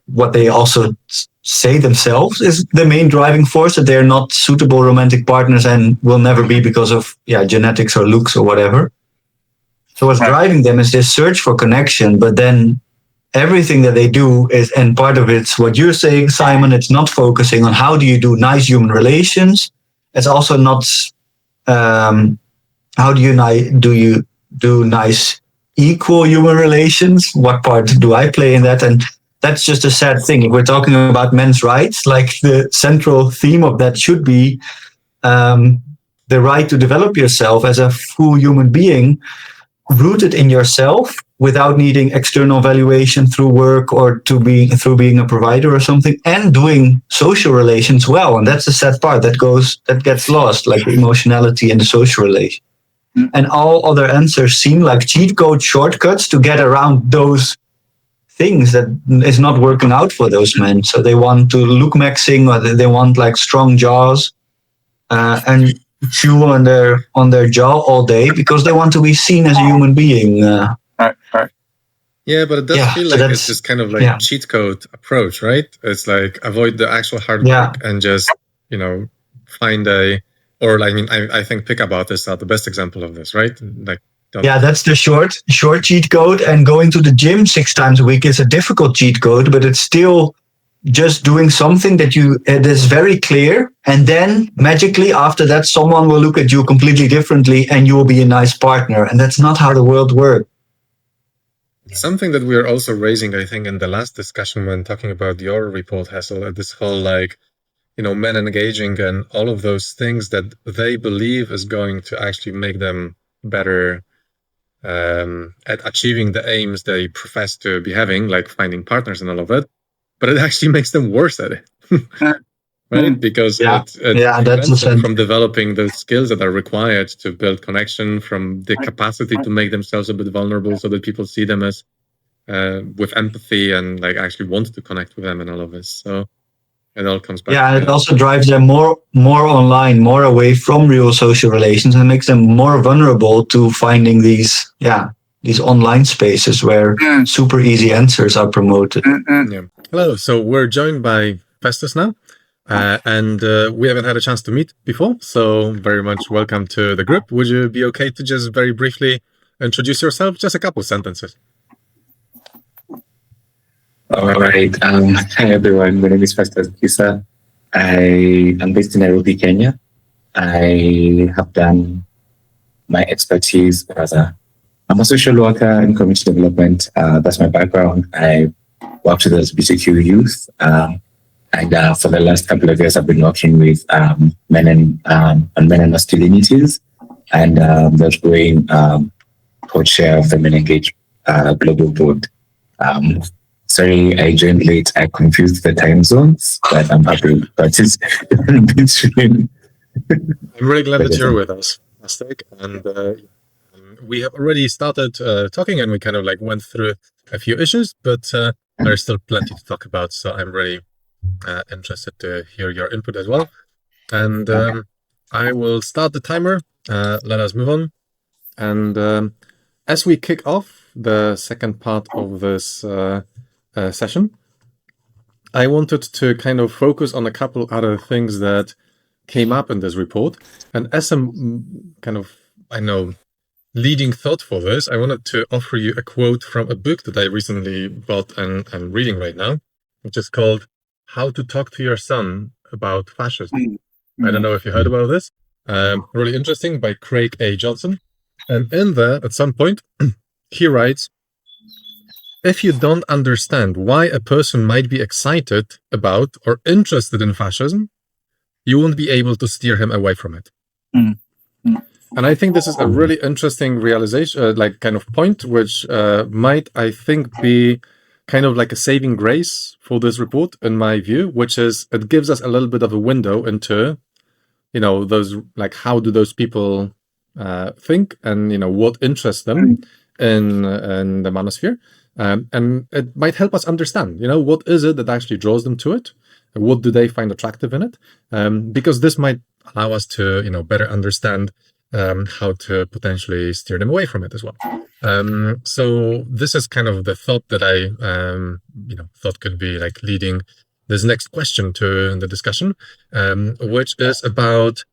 what they also say themselves is the main driving force, that they're not suitable romantic partners and will never be because of genetics or looks or whatever. So what's driving them is this search for connection, but then everything that they do is, and part of it's what you're saying, Simon, it's not focusing on how do you do nice human relations. It's also not how do you do nice equal human relations? What part do I play in that? And that's just a sad thing. If we're talking about men's rights, like the central theme of that should be the right to develop yourself as a full human being, rooted in yourself without needing external valuation through work or through being a provider or something, and doing social relations well. And that's the sad part that gets lost, like the emotionality and the social relation. And all other answers seem like cheat code shortcuts to get around those things that is not working out for those men. So they want to look maxing, or they want like strong jaws and chew on their jaw all day because they want to be seen as a human being. Right. Yeah, but it does feel so like it's just kind of like cheat code approach, right? It's like avoid the actual hard work and just, find I think Pickabout is not the best example of this, right? Like, that's the short cheat code. And going to the gym 6 times a week is a difficult cheat code, but it's still just doing something that is very clear. And then magically after that, someone will look at you completely differently and you will be a nice partner. And that's not how the world works. Something that we are also raising, I think, in the last discussion when talking about your report, Hassel, this whole men engaging and all of those things that they believe is going to actually make them better at achieving the aims they profess to be having, like finding partners and all of it, but it actually makes them worse at it. Right? Because it prevents them from developing those skills that are required to build connection, from the capacity to make themselves a bit vulnerable so that people see them as with empathy and like actually want to connect with them and all of this. So it all comes back. Yeah, and it also drives them more online, more away from real social relations, and makes them more vulnerable to finding these online spaces where super easy answers are promoted. Yeah. Hello. So we're joined by Festus now. And we haven't had a chance to meet before, so very much welcome to the group. Would you be okay to just very briefly introduce yourself? Just a couple sentences. All right. Hi, everyone. My name is Festus Kisa. I am based in Nairobi, Kenya. I have done my expertise I'm a social worker in community development. That's my background. I worked with LGBTQ youth. And for the last couple of years, I've been working with men and masculinities, and the growing co-chair of the Men Engage Global Board. Sorry, I joined late. I confused the time zones, but I'm happy. But it's between. I'm really glad that you're with us, Aztec. And we have already started talking, and we kind of like went through a few issues, but there's still plenty to talk about. So I'm really interested to hear your input as well. And I will start the timer. Let us move on. And as we kick off the second part of this session, I wanted to kind of focus on a couple other things that came up in this report. And as some kind of, leading thought for this, I wanted to offer you a quote from a book that I recently bought and I'm reading right now, which is called How to Talk to Your Son About Fascism. I don't know if you heard about this. Really interesting, by Craig A. Johnson. And in there, at some point, he writes, if you don't understand why a person might be excited about or interested in fascism, you won't be able to steer him away from it. And I think this is a really interesting realization, kind of point, which might, I think, be kind of like a saving grace for this report, in my view, which is it gives us a little bit of a window into, those, like, how do those people think, and, what interests them in the Manosphere. And it might help us understand, what is it that actually draws them to it? What do they find attractive in it? Because this might allow us to, better understand how to potentially steer them away from it as well. So this is kind of the thought that I, thought could be like leading this next question to the discussion, which is about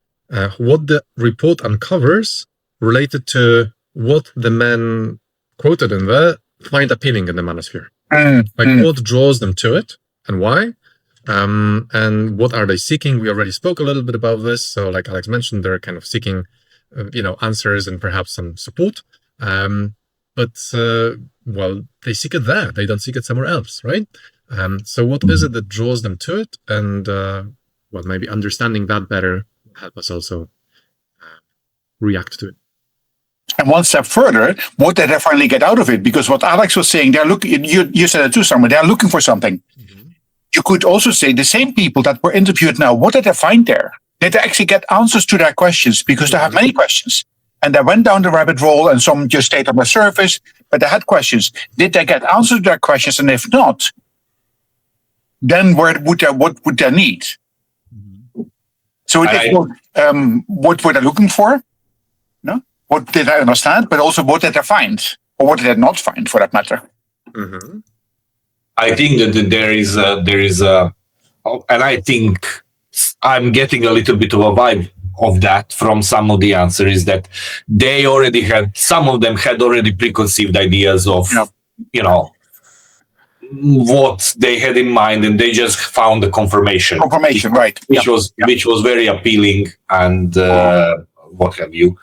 what the report uncovers related to what the men quoted in there find appealing in the Manosphere. Like what draws them to it and why? And what are they seeking? We already spoke a little bit about this. So like Alex mentioned, they're kind of seeking answers and perhaps some support. But they seek it there. They don't seek it somewhere else, right? So what is it that draws them to it? And maybe understanding that better will help us also react to it. And one step further, what did they finally get out of it? Because what Alex was saying, they're looking. You said it too, Summer. They're looking for something. Mm-hmm. You could also say the same people that were interviewed now. What did they find there? Did they actually get answers to their questions? Because they have many questions, and they went down the rabbit hole, and some just stayed on the surface. But they had questions. Did they get answers to their questions? And if not, then what would they need? Mm-hmm. So what were they looking for? No. What did I understand, but also what did I find, or what did I not find, for that matter? Mm-hmm. I think that there is and I think I'm getting a little bit of a vibe of that from some of the answers, that they already had, some of them had already preconceived ideas of, what they had in mind, and they just found the confirmation. Right? Which was very appealing, and what have you.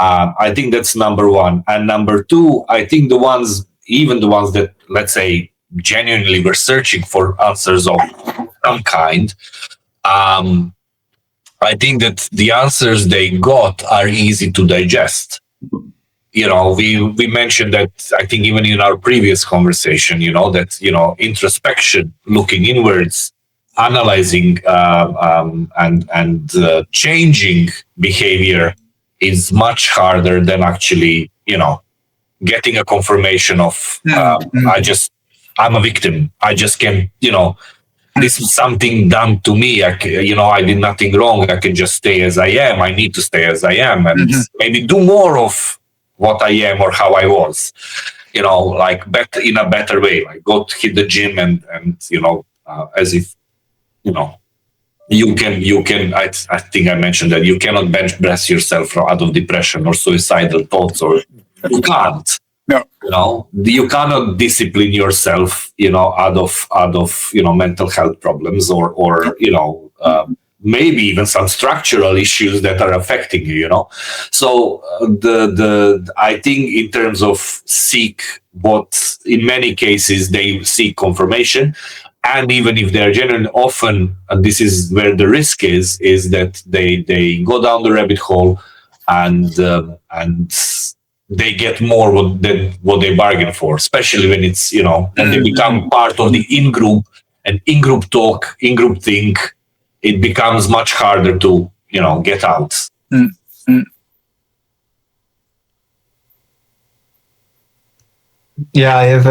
I think that's number one. And number two, I think the ones that, let's say, genuinely were searching for answers of some kind, I think that the answers they got are easy to digest. We mentioned that, I think even in our previous conversation, that, introspection, looking inwards, analyzing and changing behavior is much harder than actually, getting a confirmation of, I'm a victim. I just can't, this is something done to me. I did nothing wrong. I can just stay as I am. I need to stay as I am, and maybe do more of what I am or how I was, like better, in a better way, like go to hit the gym and as if, you can, I think I mentioned that you cannot bench press yourself out of depression or suicidal thoughts, or you can't. No. You cannot discipline yourself, out of mental health problems or maybe even some structural issues that are affecting you, So I think in terms of seek, what in many cases they seek confirmation. And even if they're genuine, often, and this is where the risk is that they go down the rabbit hole and they get more than what they bargain for, especially when it's, when they become part of the in-group and in-group talk, in-group think, it becomes much harder to, get out. Mm-hmm. Yeah, I have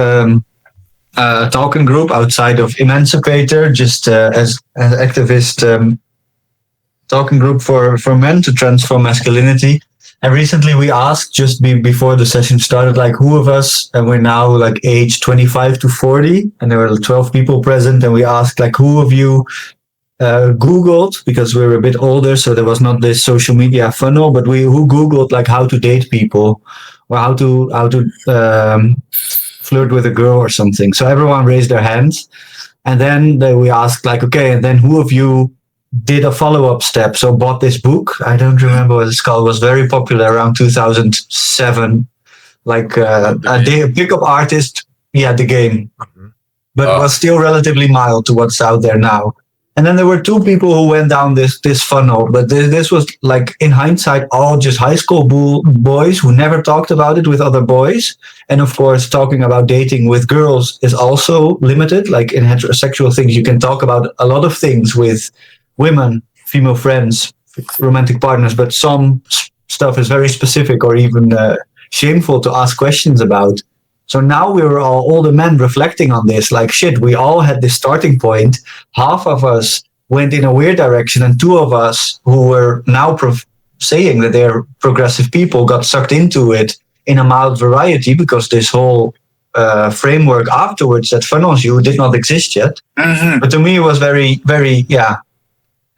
a talking group outside of Emancipator, just as activist talking group for men to transform masculinity. And recently we asked, just before the session started, like, who of us, and we're now like age 25 to 40, and there were 12 people present, and we asked, like, who of you Googled, because we were a bit older, so there was not this social media funnel, but who Googled like how to date people, or how to flirt with a girl or something. So everyone raised their hands, and then we asked, like, okay, and then who of you did a follow-up step? So bought this book. I don't remember what it's called. It was very popular around 2007, like a pickup artist. Yeah, The Game, but it was still relatively mild to what's out there now. And then there were two people who went down this funnel, but this was, like, in hindsight, all just high school boys who never talked about it with other boys. And of course, talking about dating with girls is also limited. Like in heterosexual things, you can talk about a lot of things with women, female friends, romantic partners, but some stuff is very specific or even shameful to ask questions about. So now we were all the men reflecting on this, like, shit, we all had this starting point. Half of us went in a weird direction, and two of us who were now saying that they're progressive people got sucked into it in a mild variety, because this whole framework afterwards that funnels you did not exist yet. Mm-hmm. But to me, it was very, very,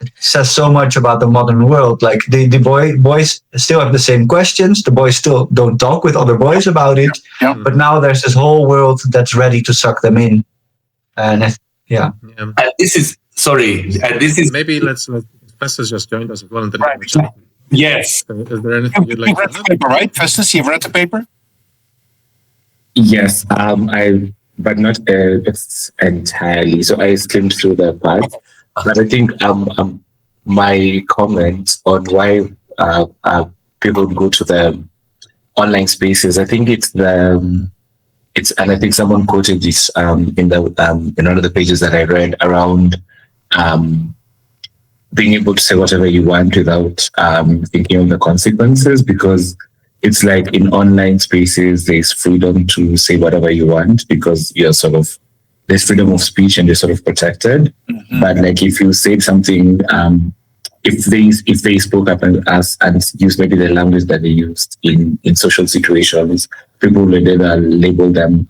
it says so much about the modern world. Like the boys still have the same questions. The boys still don't talk with other boys about it. Yeah. But now there's this whole world that's ready to suck them in. And And this is maybe let's Professor's just joined us as well. And right. Yes. Is there anything you'd like You've to read the add? paper, right? Festus, you've read the paper? Yes, but not it's entirely. So I skimmed through the part, but I think my comment on why people go to the online spaces, I think it's and I think someone quoted this in one of the pages that I read around being able to say whatever you want without thinking of the consequences, because it's like in online spaces there's freedom to say whatever you want because there's freedom of speech and you're sort of protected. But like if you said something, if they spoke up and used maybe the language that they used in social situations, people would either label them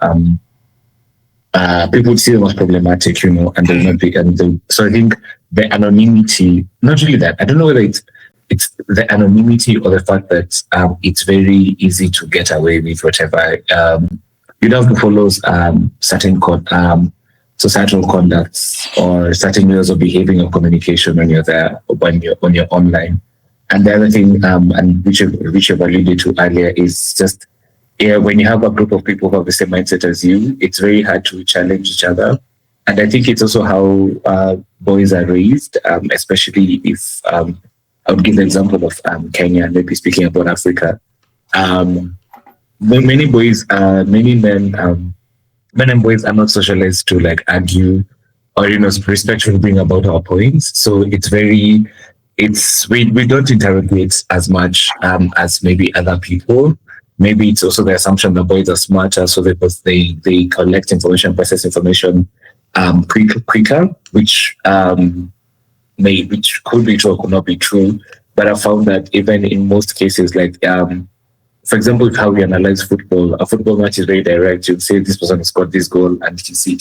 people would see them as problematic, and they'll not be. So I think the anonymity, not really that. I don't know whether it's the anonymity or the fact that it's very easy to get away with whatever. You don't have to follow certain societal conducts or certain ways of behaving or communication when you're there, when you're online. And the other thing, and which I've alluded to earlier, is just when you have a group of people who have the same mindset as you, it's very hard to challenge each other. And I think it's also how boys are raised, especially if I would give the example of Kenya, and maybe speaking about Africa. Many men and boys are not socialized to like argue or respectfully bring about our points. So we don't interrogate as much as maybe other people. Maybe it's also the assumption that boys are smarter, so because they collect information, process information quicker, which could be true or could not be true. But I found that even in most cases, like for example, how we analyze football, a football match is very direct. You'd say this person scored this goal and etc.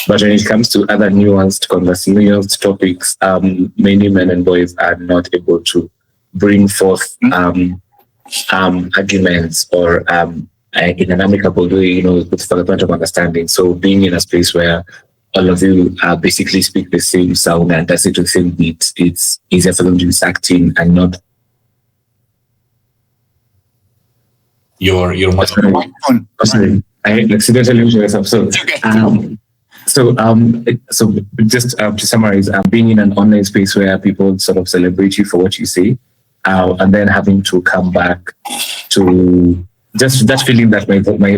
But when it comes to other nuanced topics, many men and boys are not able to bring forth arguments or in an amicable way, with for the point of understanding. So being in a space where all of you basically speak the same sound and that's it to the same beat, it's easier for them to be acting and not. Your Microphone. Sorry, I accidentally muted myself. So just to summarize, being in an online space where people sort of celebrate you for what you say, and then having to come back to just feeling that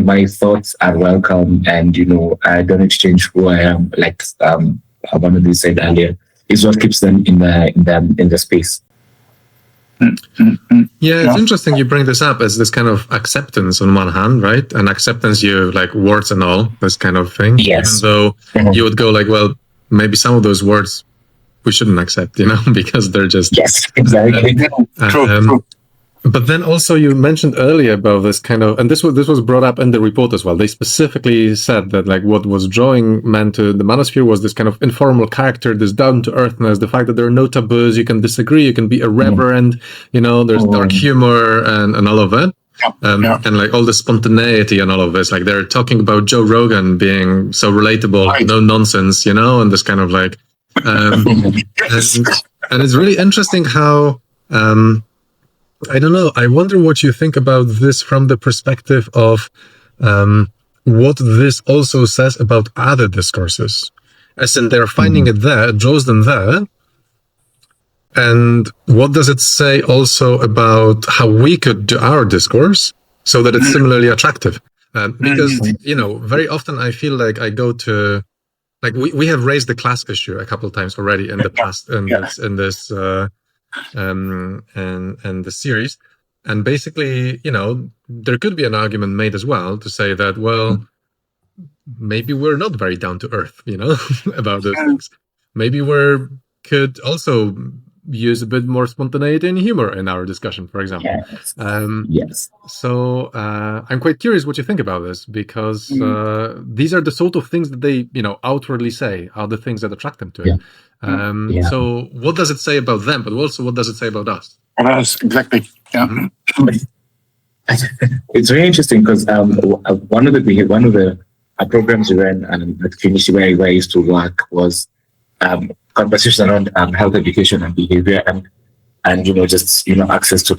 my thoughts are welcome, and I don't need to change who I am. Like one of you said earlier, is what keeps them in the space. Yeah, it's interesting you bring this up as this kind of acceptance on one hand, right? And acceptance, you like words and all, this kind of thing. Yes. Even though you would go like, well, maybe some of those words we shouldn't accept, because they're just... Yes, exactly. True. But then also you mentioned earlier about this kind of, and this was brought up in the report as well. They specifically said that like what was drawing men to the Manosphere was this kind of informal character, this down to earthness, the fact that there are no taboos, you can disagree, you can be irreverent, there's dark humor and all of it. And like all the spontaneity and all of this, like they're talking about Joe Rogan being so relatable, right. No nonsense, and this kind of like, and it's really interesting how, I don't know. I wonder what you think about this from the perspective of what this also says about other discourses. As in, they're finding it there, it draws them there. And what does it say also about how we could do our discourse so that it's similarly attractive? Because, very often I feel like I go to, like we have raised the class issue a couple of times already in the past in this and the series, and basically there could be an argument made as well to say that, well, maybe we're not very down to earth about those things. Maybe we could also use a bit more spontaneity and humor in our discussion, for example. Yes. So I'm quite curious what you think about this, because these are the sort of things that they outwardly say are the things that attract them to it. So what does it say about them, but also what does it say about us? Yes, exactly. Yeah. It's very interesting because one of the programs we ran at Trinity where I used to work was conversations around health education and behavior. And and just access to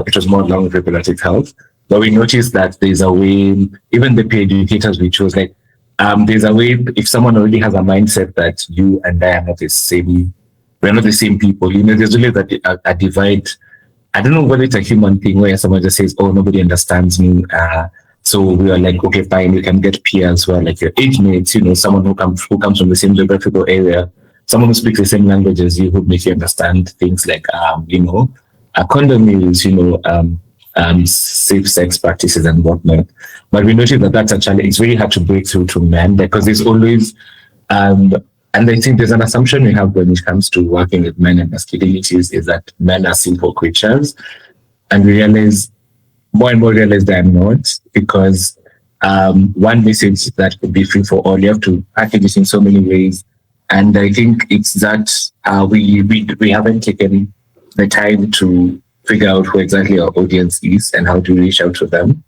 it was more along reproductive health. But we noticed that there's a way, even the peer educators we chose, there's a way, if someone already has a mindset that you and I are not the same, we're not the same people, there's really a divide. I don't know whether it's a human thing where someone just says, oh, nobody understands me. So we are like, okay, fine, you can get peers who are like your age mates, someone who comes from the same geographical area, someone who speaks the same language as you, who makes you understand things like, condom use, safe sex practices and whatnot. But we noticed that that's a challenge. It's really hard to break through to men because there's always, and I think there's an assumption we have when it comes to working with men and masculinities is that men are simple creatures. And we realize, more and more realize that I'm not, because one message that could be free for all, you have to package it in so many ways. And I think it's that we haven't taken the time to figure out who exactly our audience is and how to reach out to them.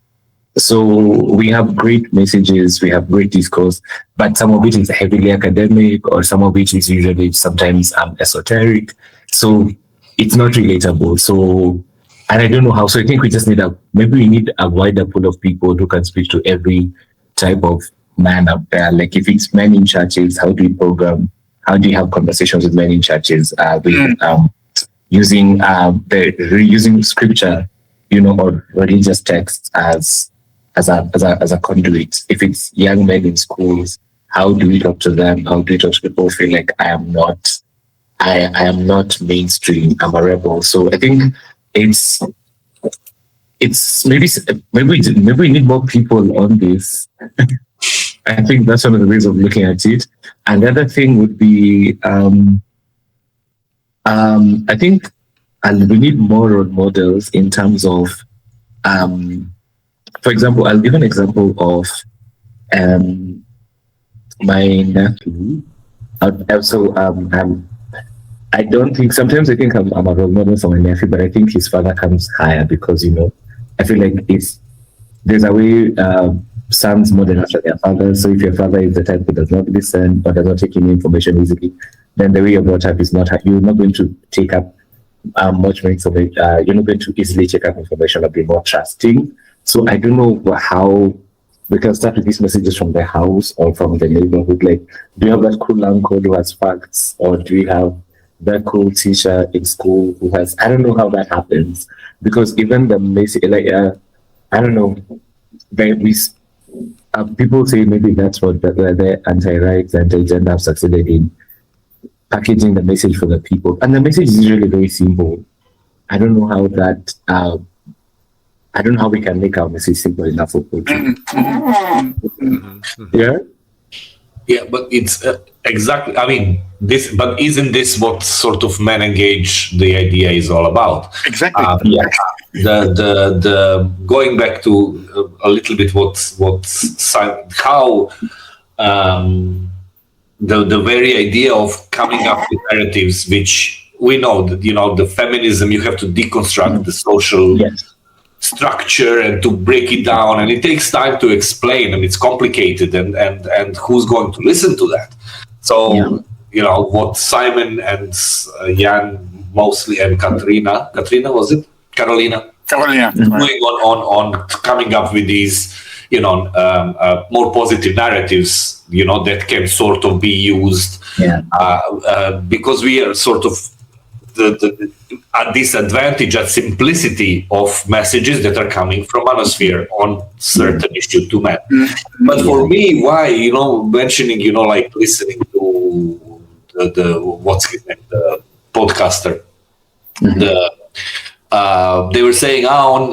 So we have great messages, we have great discourse, but some of it is heavily academic, or some of it is usually sometimes esoteric. So it's not relatable. So, and I don't know how. So I think we just need maybe we need a wider pool of people who can speak to every type of man out there. Like if it's men in churches, how do we program? How do you have conversations with men in churches? Using reusing scripture, or religious texts as a conduit. If it's young men in schools, how do we talk to them? How do we talk to people who feel like I am not mainstream, I'm a rebel? So I think it's maybe we need more people on this. I think that's one of the ways of looking at it. And the other thing would be, I think, and we need more role models in terms of, for example, I'll give an example of my nephew. I don't think, sometimes I think I'm a role model for my nephew, but I think his father comes higher because, I feel like there's a way sons model after their father. So if your father is the type who does not listen or does not take in information easily, then the way you're brought up is not, you're not going to take up much more information. You're not going to easily take up information or be more trusting. So I don't know how we can start with these messages from the house or from the neighborhood. Like, do you have that cool uncle who has facts, or do you have that cool teacher in school who has? I don't know how that happens, because even the message, I don't know. People say maybe that's what the anti-rights, anti-gender have succeeded in packaging the message for the people, and the message is usually very simple. I don't know how that. I don't know how we can make our message simple enough for people. Yeah, but it's exactly. I mean, this. But isn't this what sort of men engage the idea is all about? Exactly. The going back to a little bit how the very idea of coming up with narratives, which we know that the feminism, you have to deconstruct the social structure and to break it down, and it takes time to explain, and it's complicated, and who's going to listen to that? So what Simon and Jan mostly, and Carolina was it? Carolina going on coming up with these more positive narratives that can sort of be used because we are sort of the at disadvantage at simplicity of messages that are coming from Manosphere on certain issue to men. But for me, why mentioning like listening to the what's his name, the podcaster, they were saying,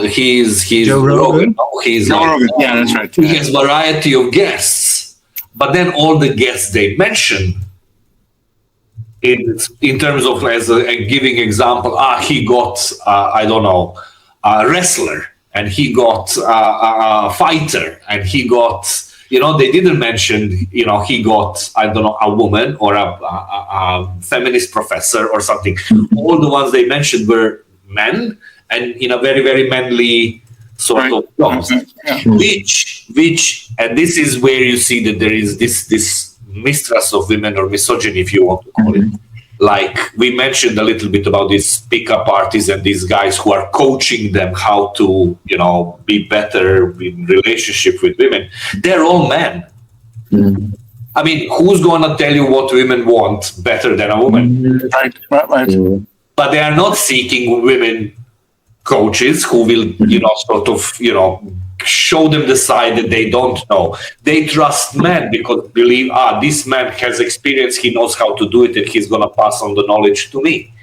he's Joe Rogan. He's Joe Rogan. Yeah, that's right. He has variety of guests, but then all the guests they mention, in terms of as a giving example, he got I don't know, a wrestler, and he got a fighter, and he got they didn't mention he got I don't know, a woman or a feminist professor or something. All the ones they mentioned were men, and in a very, very manly sort of jobs, which and this is where you see that there is this mistrust of women, or misogyny, if you want to call it, like we mentioned a little bit about these pickup artists and these guys who are coaching them how to, be better in relationship with women. They're all men. Mm. I mean, who's going to tell you what women want better than a woman? Right. Mm. But they are not seeking women coaches who will, show them the side that they don't know. They trust men because believe, this man has experience, he knows how to do it, and he's going to pass on the knowledge to me.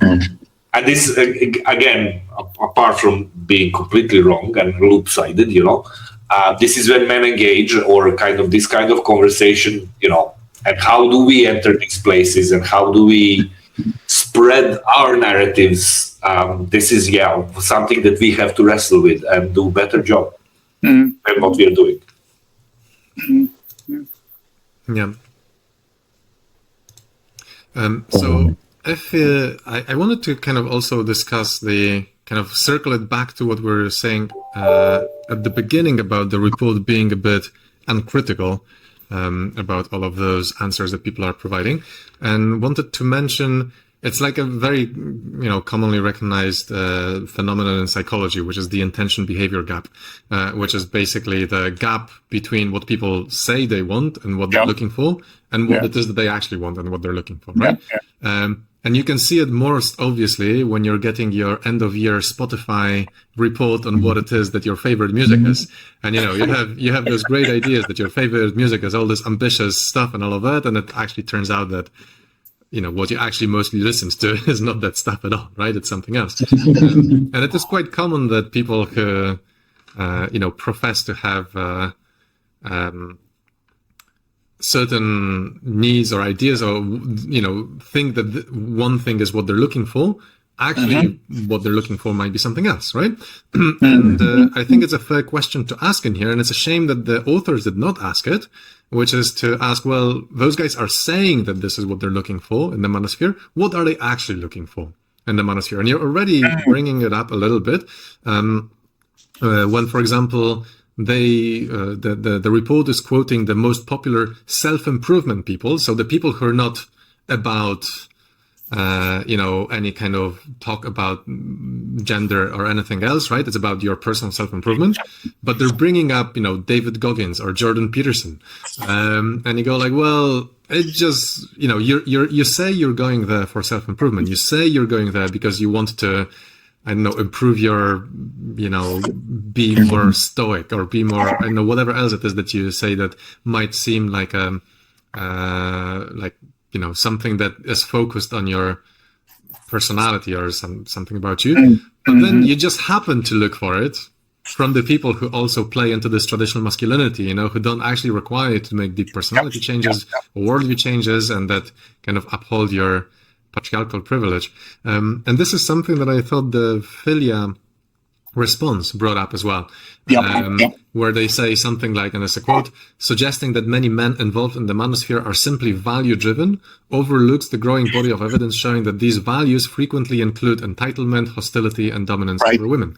Mm. And this, again, apart from being completely wrong and loop-sided, this is when men engage, or this kind of conversation, and how do we enter these places, and how do we spread our narratives? This is something that we have to wrestle with and do a better job than what we are doing. Yeah. So if I wanted to kind of also discuss circle it back to what we were saying at the beginning about the report being a bit uncritical about all of those answers that people are providing, and wanted to mention it's like a very, commonly recognized phenomenon in psychology, which is the intention behavior gap, which is basically the gap between what people say they want and what they're looking for, and what it is that they actually want and what they're looking for, right? And you can see it most obviously when you're getting your end of year Spotify report on what it is that your favorite music is. And, you have those great ideas that your favorite music is all this ambitious stuff and all of that. And it actually turns out that, what you actually mostly listen to is not that stuff at all, right? It's something else. And it is quite common that people who, profess to have, certain needs or ideas, or think that one thing is what they're looking for. Actually, what they're looking for might be something else, right? And I think it's a fair question to ask in here, and it's a shame that the authors did not ask it, which is to ask, well, those guys are saying that this is what they're looking for in the Manosphere. What are they actually looking for in the Manosphere? And you're already bringing it up a little bit. When, for example, the report is quoting the most popular self-improvement people, so the people who are not about any kind of talk about gender or anything else, right? It's about your personal self-improvement, but they're bringing up David Goggins or Jordan Peterson, and you go like, well, it just you say you're going there for self-improvement, you say you're going there because you want to, I don't know, improve your, be more stoic or be more, I don't know, whatever else it is that you say that might seem like something that is focused on your personality or something about you. But then you just happen to look for it from the people who also play into this traditional masculinity, who don't actually require you to make deep personality changes or worldview changes, and that kind of uphold your patriarchal privilege. And this is something that I thought the Philia response brought up as well, where they say something like, and it's a quote, suggesting that many men involved in the Manosphere are simply value-driven, overlooks the growing body of evidence showing that these values frequently include entitlement, hostility, and dominance over women.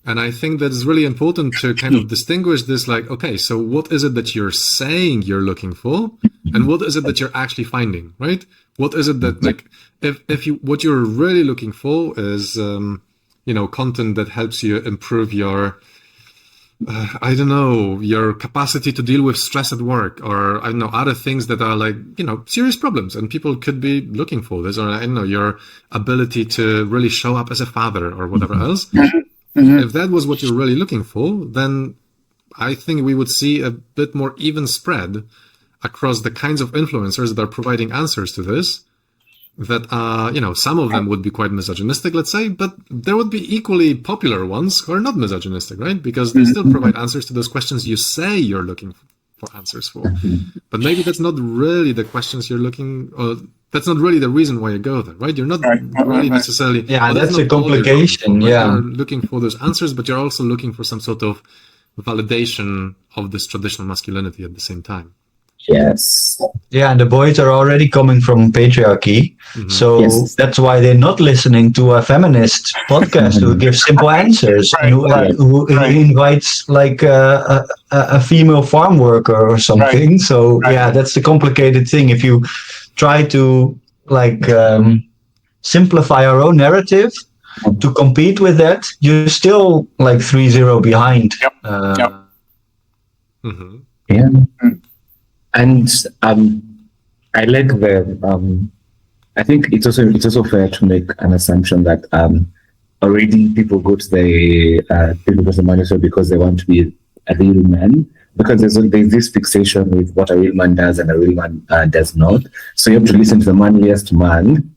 And I think that it's really important to kind of distinguish this, like, okay, so what is it that you're saying you're looking for, and what is it that you're actually finding, right? What is it that, like, if you, what you're really looking for is, content that helps you improve your, your capacity to deal with stress at work, or, other things that are like, serious problems, and people could be looking for this, or, your ability to really show up as a father or whatever else. If that was what you're really looking for, then I think we would see a bit more even spread across the kinds of influencers that are providing answers to this, that are, some of them would be quite misogynistic, let's say, but there would be equally popular ones who are not misogynistic, right? Because they still provide answers to those questions you say you're looking for answers for. But maybe that's not really the questions you're looking, or that's not really the reason why you go there, right? You're not really necessarily... Yeah, that's a complication, You're looking for those answers, but you're also looking for some sort of validation of this traditional masculinity at the same time. Yes. Yeah, and the boys are already coming from patriarchy, so that's why they're not listening to a feminist podcast who gives simple answers and who invites like a female farm worker or something. So yeah, that's the complicated thing. If you try to simplify our own narrative to compete with that, you're still 3-0 behind. Yep. Yeah. And I like I think it's also fair to make an assumption that already people go to the Manosphere because they want to be a real man, because there's this fixation with what a real man does and a real man does not. So you have to listen to the manliest man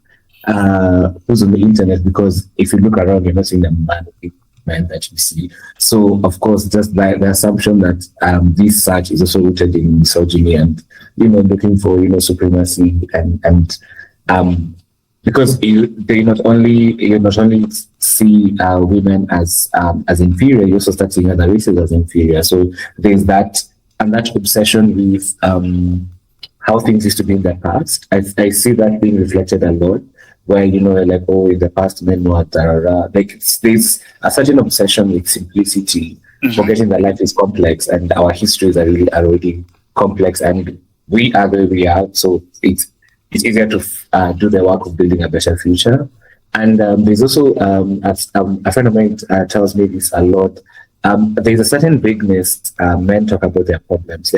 who's on the internet, because if you look around, you're not seeing the manly men that you see. So of course, just by the assumption that this search is also rooted in misogyny and looking for supremacy and because you not only see women as inferior, you also start seeing other races as inferior. So there's that, and that obsession with how things used to be in the past. I see that being reflected a lot, where in the past men were there's a certain obsession with simplicity, forgetting that life is complex and our histories are already complex, and we are where we are. So it's easier to do the work of building a better future. And there's also a friend of mine tells me this a lot. There's a certain bigness men talk about their problems.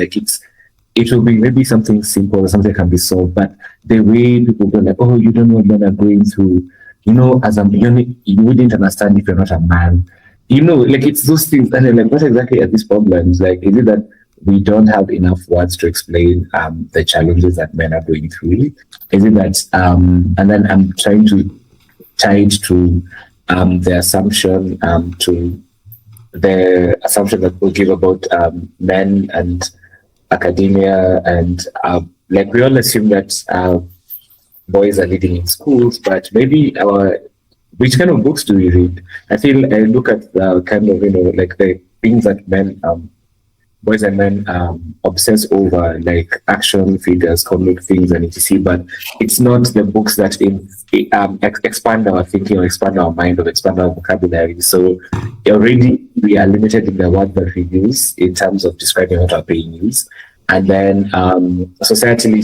It will be maybe something simple or something that can be solved, but the way people go oh, you don't know what men are going through. As a man, you wouldn't understand if you're not a man. It's those things. And then what exactly are these problems? Is it that we don't have enough words to explain the challenges that men are going through? Is it that, and then I'm trying to tie it to the assumption that we give about men and academia, and we all assume that boys are leading in schools, but maybe which kind of books do we read? I look at the kind of the things that boys and men obsess over, like action figures, comic things, and etc. But it's not the books that expand our thinking or expand our mind or expand our vocabulary. So already we are limited in the word that we use in terms of describing what our brain is. And then society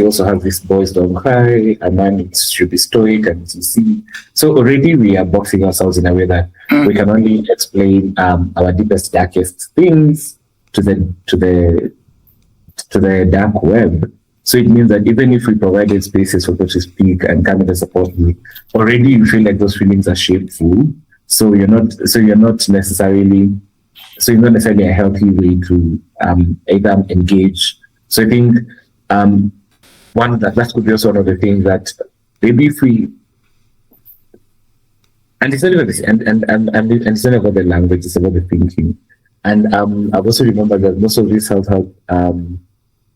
also has this boys don't cry, a man should be stoic, and etc. So already we are boxing ourselves in a way that we can only explain our deepest, darkest things to the dark web. So it means that even if we provided spaces for people to speak and come and support me, already you feel like those feelings are shameful. So you're not necessarily a healthy way to either engage. So I think that could be also one of the things that maybe if we, and it's not about this, and it's not about the language, it's about the thinking. And I've also remembered that most of these self-help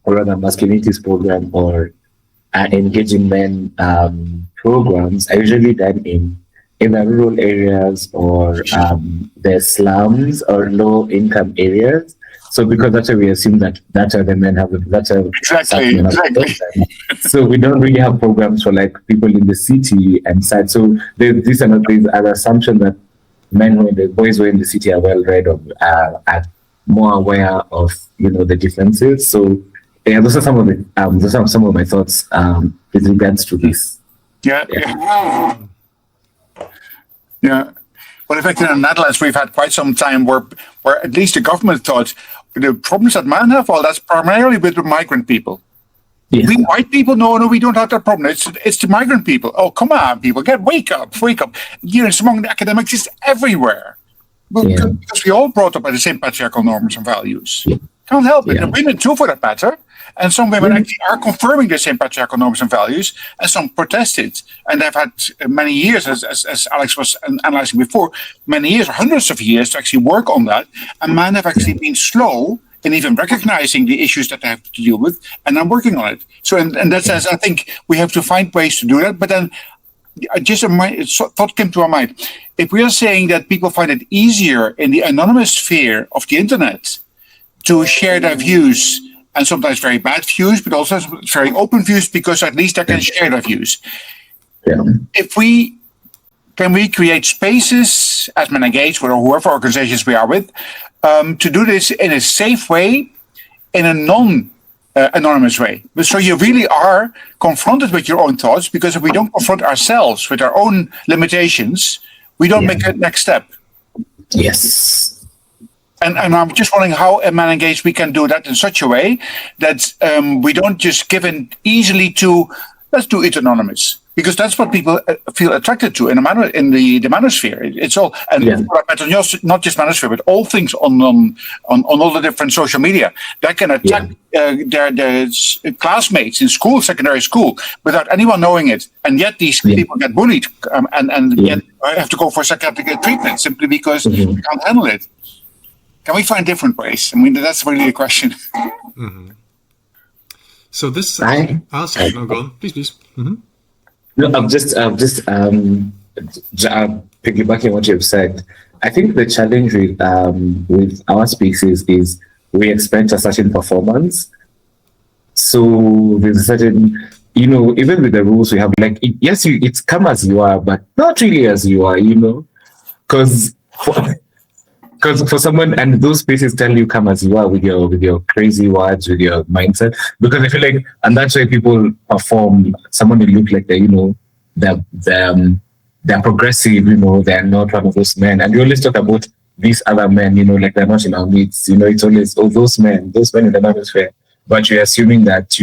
or rather masculinities program or engaging men programs are usually done in the rural areas or the slums or low-income areas. So because that's why we assume that's why the men have exactly. So we don't really have programs for people in the city and side. So there's an assumption that boys who are in the city are well-read or are more aware of the differences. So yeah, those are some of my thoughts with regards to this. Yeah. Well, in fact, in the Netherlands, we've had quite some time where at least the government thought the problems that men have, that's primarily with the migrant people. Yes. We white people, no, we don't have that problem. It's the migrant people. Oh, come on, people, wake up. It's among the academics, it's everywhere. Because we all brought up by the same patriarchal norms and values. Yeah. Can't help it. And women too, for that matter. And some women actually are confirming the same patriarchal norms and values, and some protest it. And they've had many years, as Alex was analyzing before, many years, hundreds of years to actually work on that. And men have actually been slow in even recognizing the issues that they have to deal with, and I'm working on it. So in that sense, I think we have to find ways to do that. But then just a thought came to our mind. If we are saying that people find it easier in the anonymous sphere of the internet to share their views, and sometimes very bad views, but also very open views, because at least they can share their views. Yeah. Can we create spaces as Men Engage or whoever organizations we are with to do this in a safe way, in a anonymous way. But so you really are confronted with your own thoughts, because if we don't confront ourselves with our own limitations, we don't make a next step. Yes. And I'm just wondering how at Man Engage we can do that in such a way that we don't just give in easily to, let's do it anonymous. Because that's what people feel attracted to in the Manosphere. It's all, and not just Manosphere, but all things on all the different social media that can attack their classmates in school, secondary school, without anyone knowing it. And yet these people get bullied and yet have to go for psychiatric treatment simply because we can't handle it. Can we find different ways? I mean, that's really the question. Mm-hmm. So this, go on, please. Mm-hmm. No, I'm just piggybacking what you've said. I think the challenge with our species is we expect a certain performance. So there's a certain, even with the rules we have, like, yes, it's come as you are, but not really as you are, because for someone, and those spaces tell you come as you are with your crazy words, with your mindset, because I feel like, and that's why people perform. Someone will look like they're progressive, they're not one of those men, and we always talk about these other men, like they're not in our midst, it's always those men in the Manosphere, but you're assuming that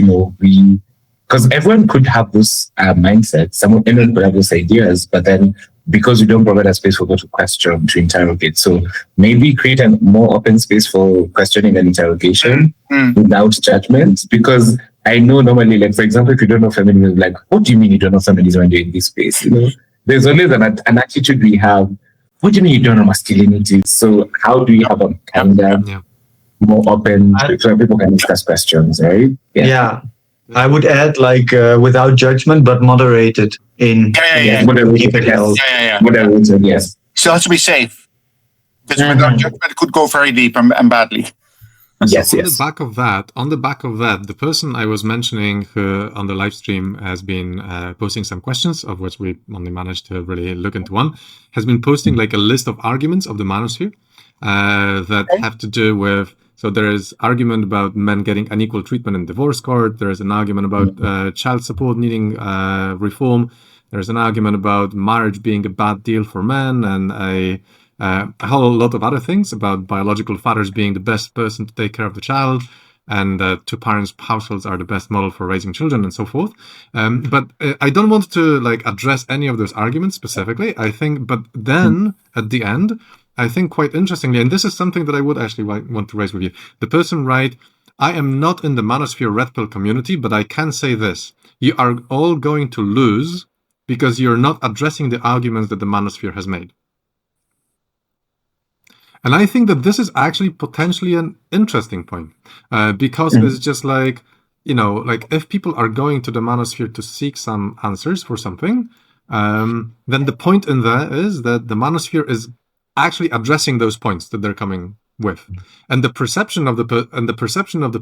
because everyone could have those mindsets, anyone could have those ideas, but then because we don't provide a space for people to question, to interrogate. So maybe create a more open space for questioning and interrogation without judgment. Because I know normally, like, for example, if you don't know feminism, like, what do you mean you don't know feminism when you're in this space? There's always an attitude we have. What do you mean you don't know masculinity? So how do you have a more open so people can discuss questions, right? Yeah. I would add without judgment, but moderated in moderated, yes. Still has to be safe. Because without judgment, it could go very deep and badly. So on the back of that, the person I was mentioning who on the live stream has been posting some questions, of which we only managed to really look into one, has been posting like a list of arguments of the Manosphere that have to do with. So there is argument about men getting unequal treatment in divorce court. There is an argument about child support needing reform. There is an argument about marriage being a bad deal for men, and a whole lot of other things about biological fathers being the best person to take care of the child, and two parents households are the best model for raising children, and so forth. But I don't want to address any of those arguments specifically. I think, but then at the end, I think quite interestingly, and this is something that I would actually want to raise with you. The person writes, I am not in the Manosphere Red Pill community, but I can say this. You are all going to lose because you're not addressing the arguments that the Manosphere has made. And I think that this is actually potentially an interesting point because it's just if people are going to the Manosphere to seek some answers for something, then the point in there is that the Manosphere is actually addressing those points that they're coming with, and the perception of the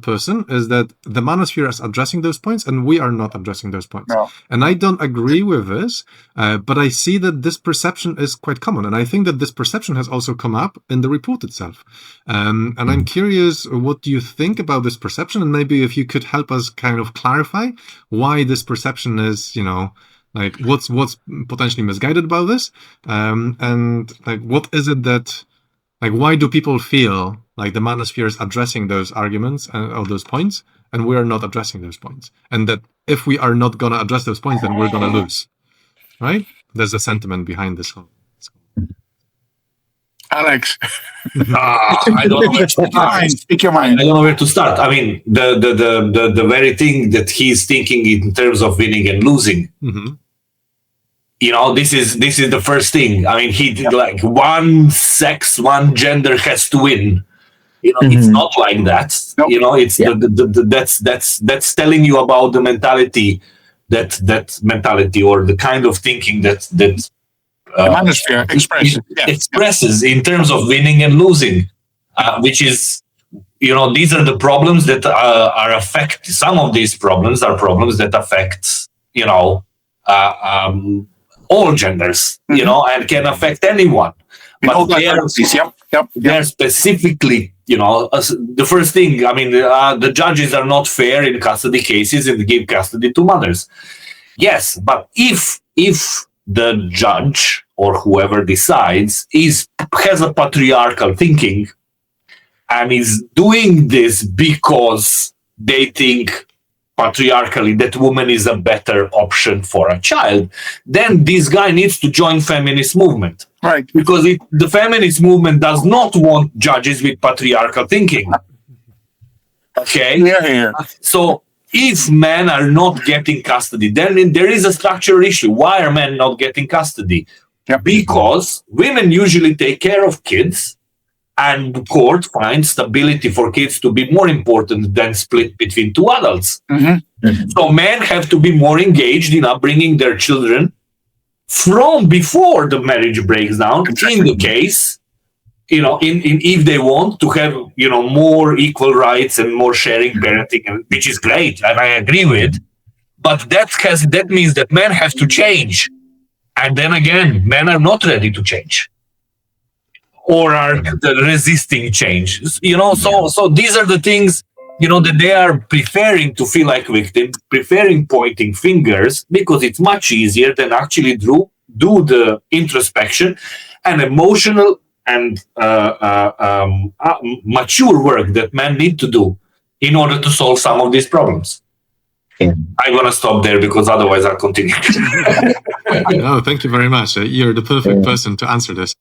person is that the Manosphere is addressing those points, and we are not addressing those points. No. And I don't agree with this, but I see that this perception is quite common, and I think that this perception has also come up in the report itself. And I'm curious, what do you think about this perception? And maybe if you could help us kind of clarify why this perception is, what's potentially misguided about this, and what is it that, why do people feel like the Manosphere is addressing those arguments or those points, and we are not addressing those points, and that if we are not going to address those points, then we're going to lose, right? There's a sentiment behind this whole. Alex, I don't know where to start. Speak your mind. I don't know where to start. I mean, the very thing that he's thinking in terms of winning and losing. Mm-hmm. This is the first thing. I mean, he did one sex, one gender has to win. It's not like that. Nope. It's that's telling you about the mentality, that mentality or the kind of thinking that the Manosphere expresses in terms of winning and losing, which is, these are the problems that are affect. Some of these problems are problems that affect, all genders, and can affect anyone. But they're specifically the first thing, the judges are not fair in custody cases and give custody to mothers. Yes, but if the judge or whoever decides has a patriarchal thinking and is doing this because they think patriarchally that woman is a better option for a child, then this guy needs to join feminist movement. Right. Because the feminist movement does not want judges with patriarchal thinking. Okay? Yeah. So if men are not getting custody, then there is a structural issue. Why are men not getting custody? Yep. Because women usually take care of kids, and the court finds stability for kids to be more important than split between two adults. Mm-hmm. So men have to be more engaged in upbringing their children from before the marriage breaks down. In the case, if they want to have, more equal rights and more sharing parenting, which is great, and I agree with, but that means that men have to change. And then again, men are not ready to change or are resisting change. So these are the things, that they are preferring to feel like victims, preferring pointing fingers, because it's much easier than actually do the introspection and emotional and mature work that men need to do in order to solve some of these problems. Yeah. I'm going to stop there because otherwise I'll continue. No, thank you very much. You're the perfect person to answer this.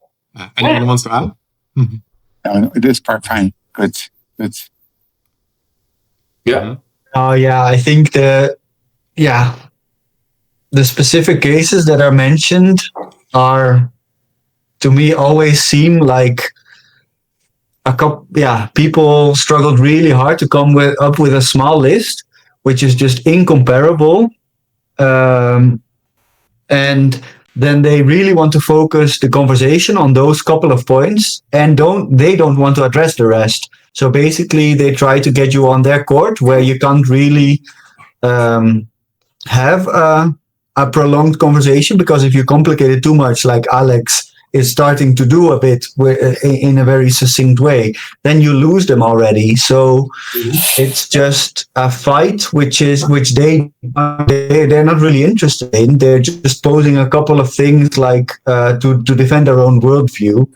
Anyone wants to add? No, it is part fine. Good. Yeah. Oh yeah, I think the specific cases that are mentioned are, to me, always seem like people struggled really hard to come up with a small list, which is just incomparable. And then they really want to focus the conversation on those couple of points and they don't want to address the rest. So basically they try to get you on their court where you can't really have a prolonged conversation, because if you complicate it too much, like Alex is starting to do a bit in a very succinct way, then you lose them already. So it's just a fight, which they're not really interested in. They're just posing a couple of things like to defend their own worldview.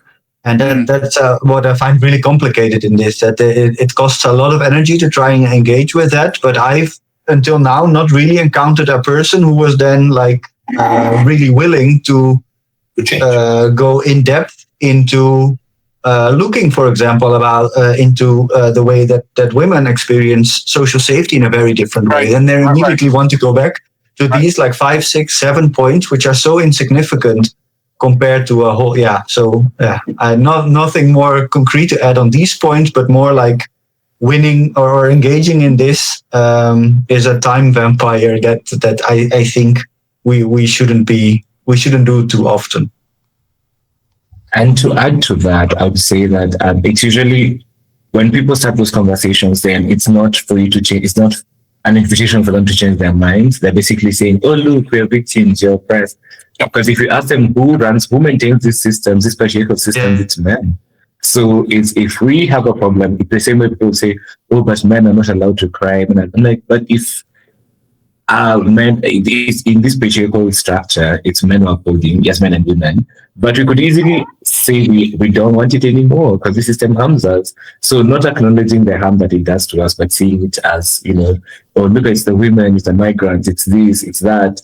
And that's what I find really complicated in this, that it costs a lot of energy to try and engage with that. But I've, until now, not really encountered a person who was then really willing to go in depth into looking, for example, into the way that women experience social safety in a very different way. And they immediately want to go back to these 5, 6, 7 points, which are so insignificant compared to a whole. Nothing more concrete to add on these points, but more like winning or engaging in this is a time vampire that I think we shouldn't do too often. And to add to that, I would say that it's usually when people start those conversations, then it's not for you to change. It's not an invitation for them to change their minds. They're basically saying, "Oh, look, we're victims. You're oppressed." Because if you ask them who maintains these systems, these patriarchal systems, it's men. So if we have a problem, it's the same way people say, "Oh, but men are not allowed to cry." And I'm like, but if men, in this patriarchal structure, it's men who are upholding, yes, men and women. But we could easily say we don't want it anymore because the system harms us. So not acknowledging the harm that it does to us, but seeing it as, oh, look, it's the women, it's the migrants, it's this, it's that.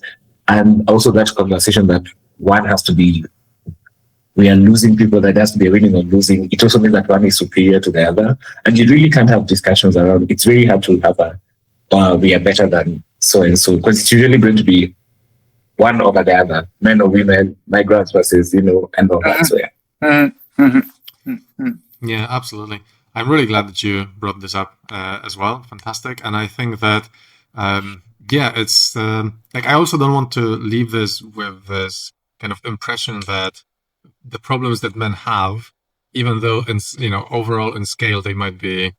And also that conversation that one has to be, we are losing people, that has to be winning or losing. It also means that one is superior to the other. And you really can't have discussions around, it's very hard to have we are better than so and so, because it's usually going to be one over the other, men or women, migrants versus, and all that. So Yeah, absolutely. I'm really glad that you brought this up as well. Fantastic. And I think that, it's I also don't want to leave this with this kind of impression that the problems that men have, even though overall in scale they might be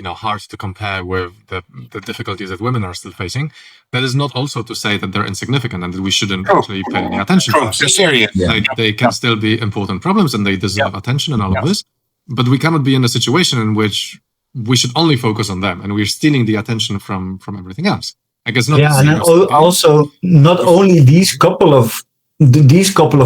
hard to compare with the difficulties that women are still facing, that is not also to say that they're insignificant and that we shouldn't actually pay any attention to them. Serious. They can still be important problems and they deserve attention and all of this. but we cannot be in a situation in which we should only focus on them and we're stealing the attention from everything else. I guess not. Yeah, and also not only these couple of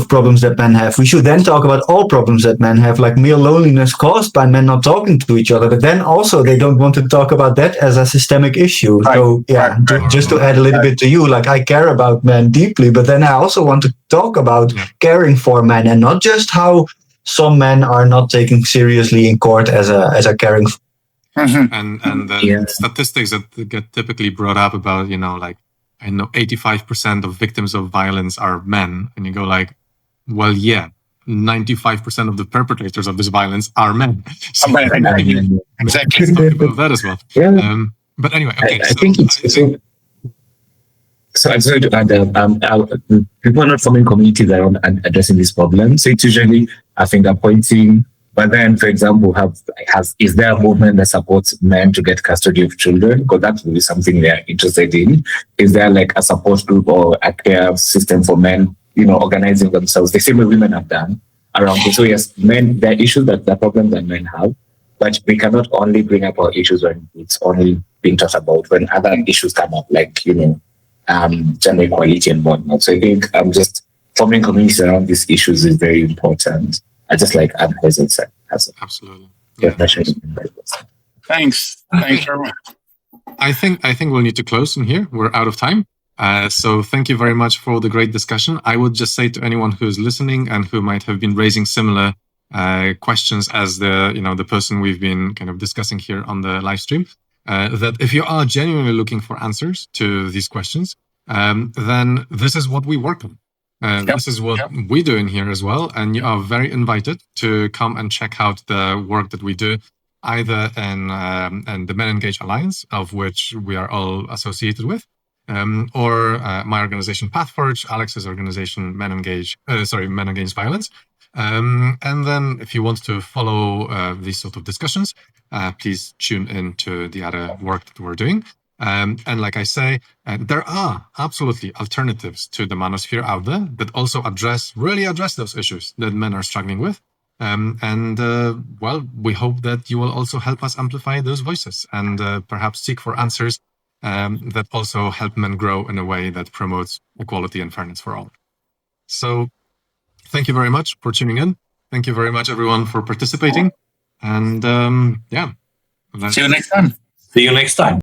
problems that men have. We should then talk about all problems that men have, like male loneliness caused by men not talking to each other. But then also they don't want to talk about that as a systemic issue. Right. So yeah, Right. just to add a little bit to you, like I care about men deeply, but then I also want to talk about caring for men and not just how some men are not taken seriously in court as a caring. And the statistics that get typically brought up about, like, I know 85% of victims of violence are men. And you go like, well, yeah, 95% of the perpetrators of this violence are men. So, Exactly. Let's talk about that as well. Yeah. But anyway, okay. I think it's so I'm sorry to add people are not forming communities around addressing this problem. So it's usually a finger pointing. But then, for example, is there a movement that supports men to get custody of children? Because that would be something they're interested in. Is there like a support group or a care system for men, organizing themselves the same way women have done around it? So yes, men, there are issues the problems that men have, but we cannot only bring up our issues when it's only being talked about, when other issues come up, like, gender equality and whatnot. So I think just forming communities around these issues is very important. I just like Anne-Hazel said. Absolutely. Yeah. Thanks very much. I think we'll need to close in here. We're out of time. So thank you very much for the great discussion. I would just say to anyone who's listening and who might have been raising similar questions as the person we've been kind of discussing here on the live stream, that if you are genuinely looking for answers to these questions, then this is what we work on. This is what we do in here as well. And you are very invited to come and check out the work that we do, either in the Men Engage Alliance, of which we are all associated with, or my organization Pathforge, Alex's organization Men Against Violence. And then if you want to follow these sort of discussions, please tune in to the other work that we're doing. And like I say, there are absolutely alternatives to the Manosphere out there that also really address those issues that men are struggling with. Well, we hope that you will also help us amplify those voices and perhaps seek for answers that also help men grow in a way that promotes equality and fairness for all. So thank you very much for tuning in. Thank you very much, everyone, for participating. And See you next time. See you next time.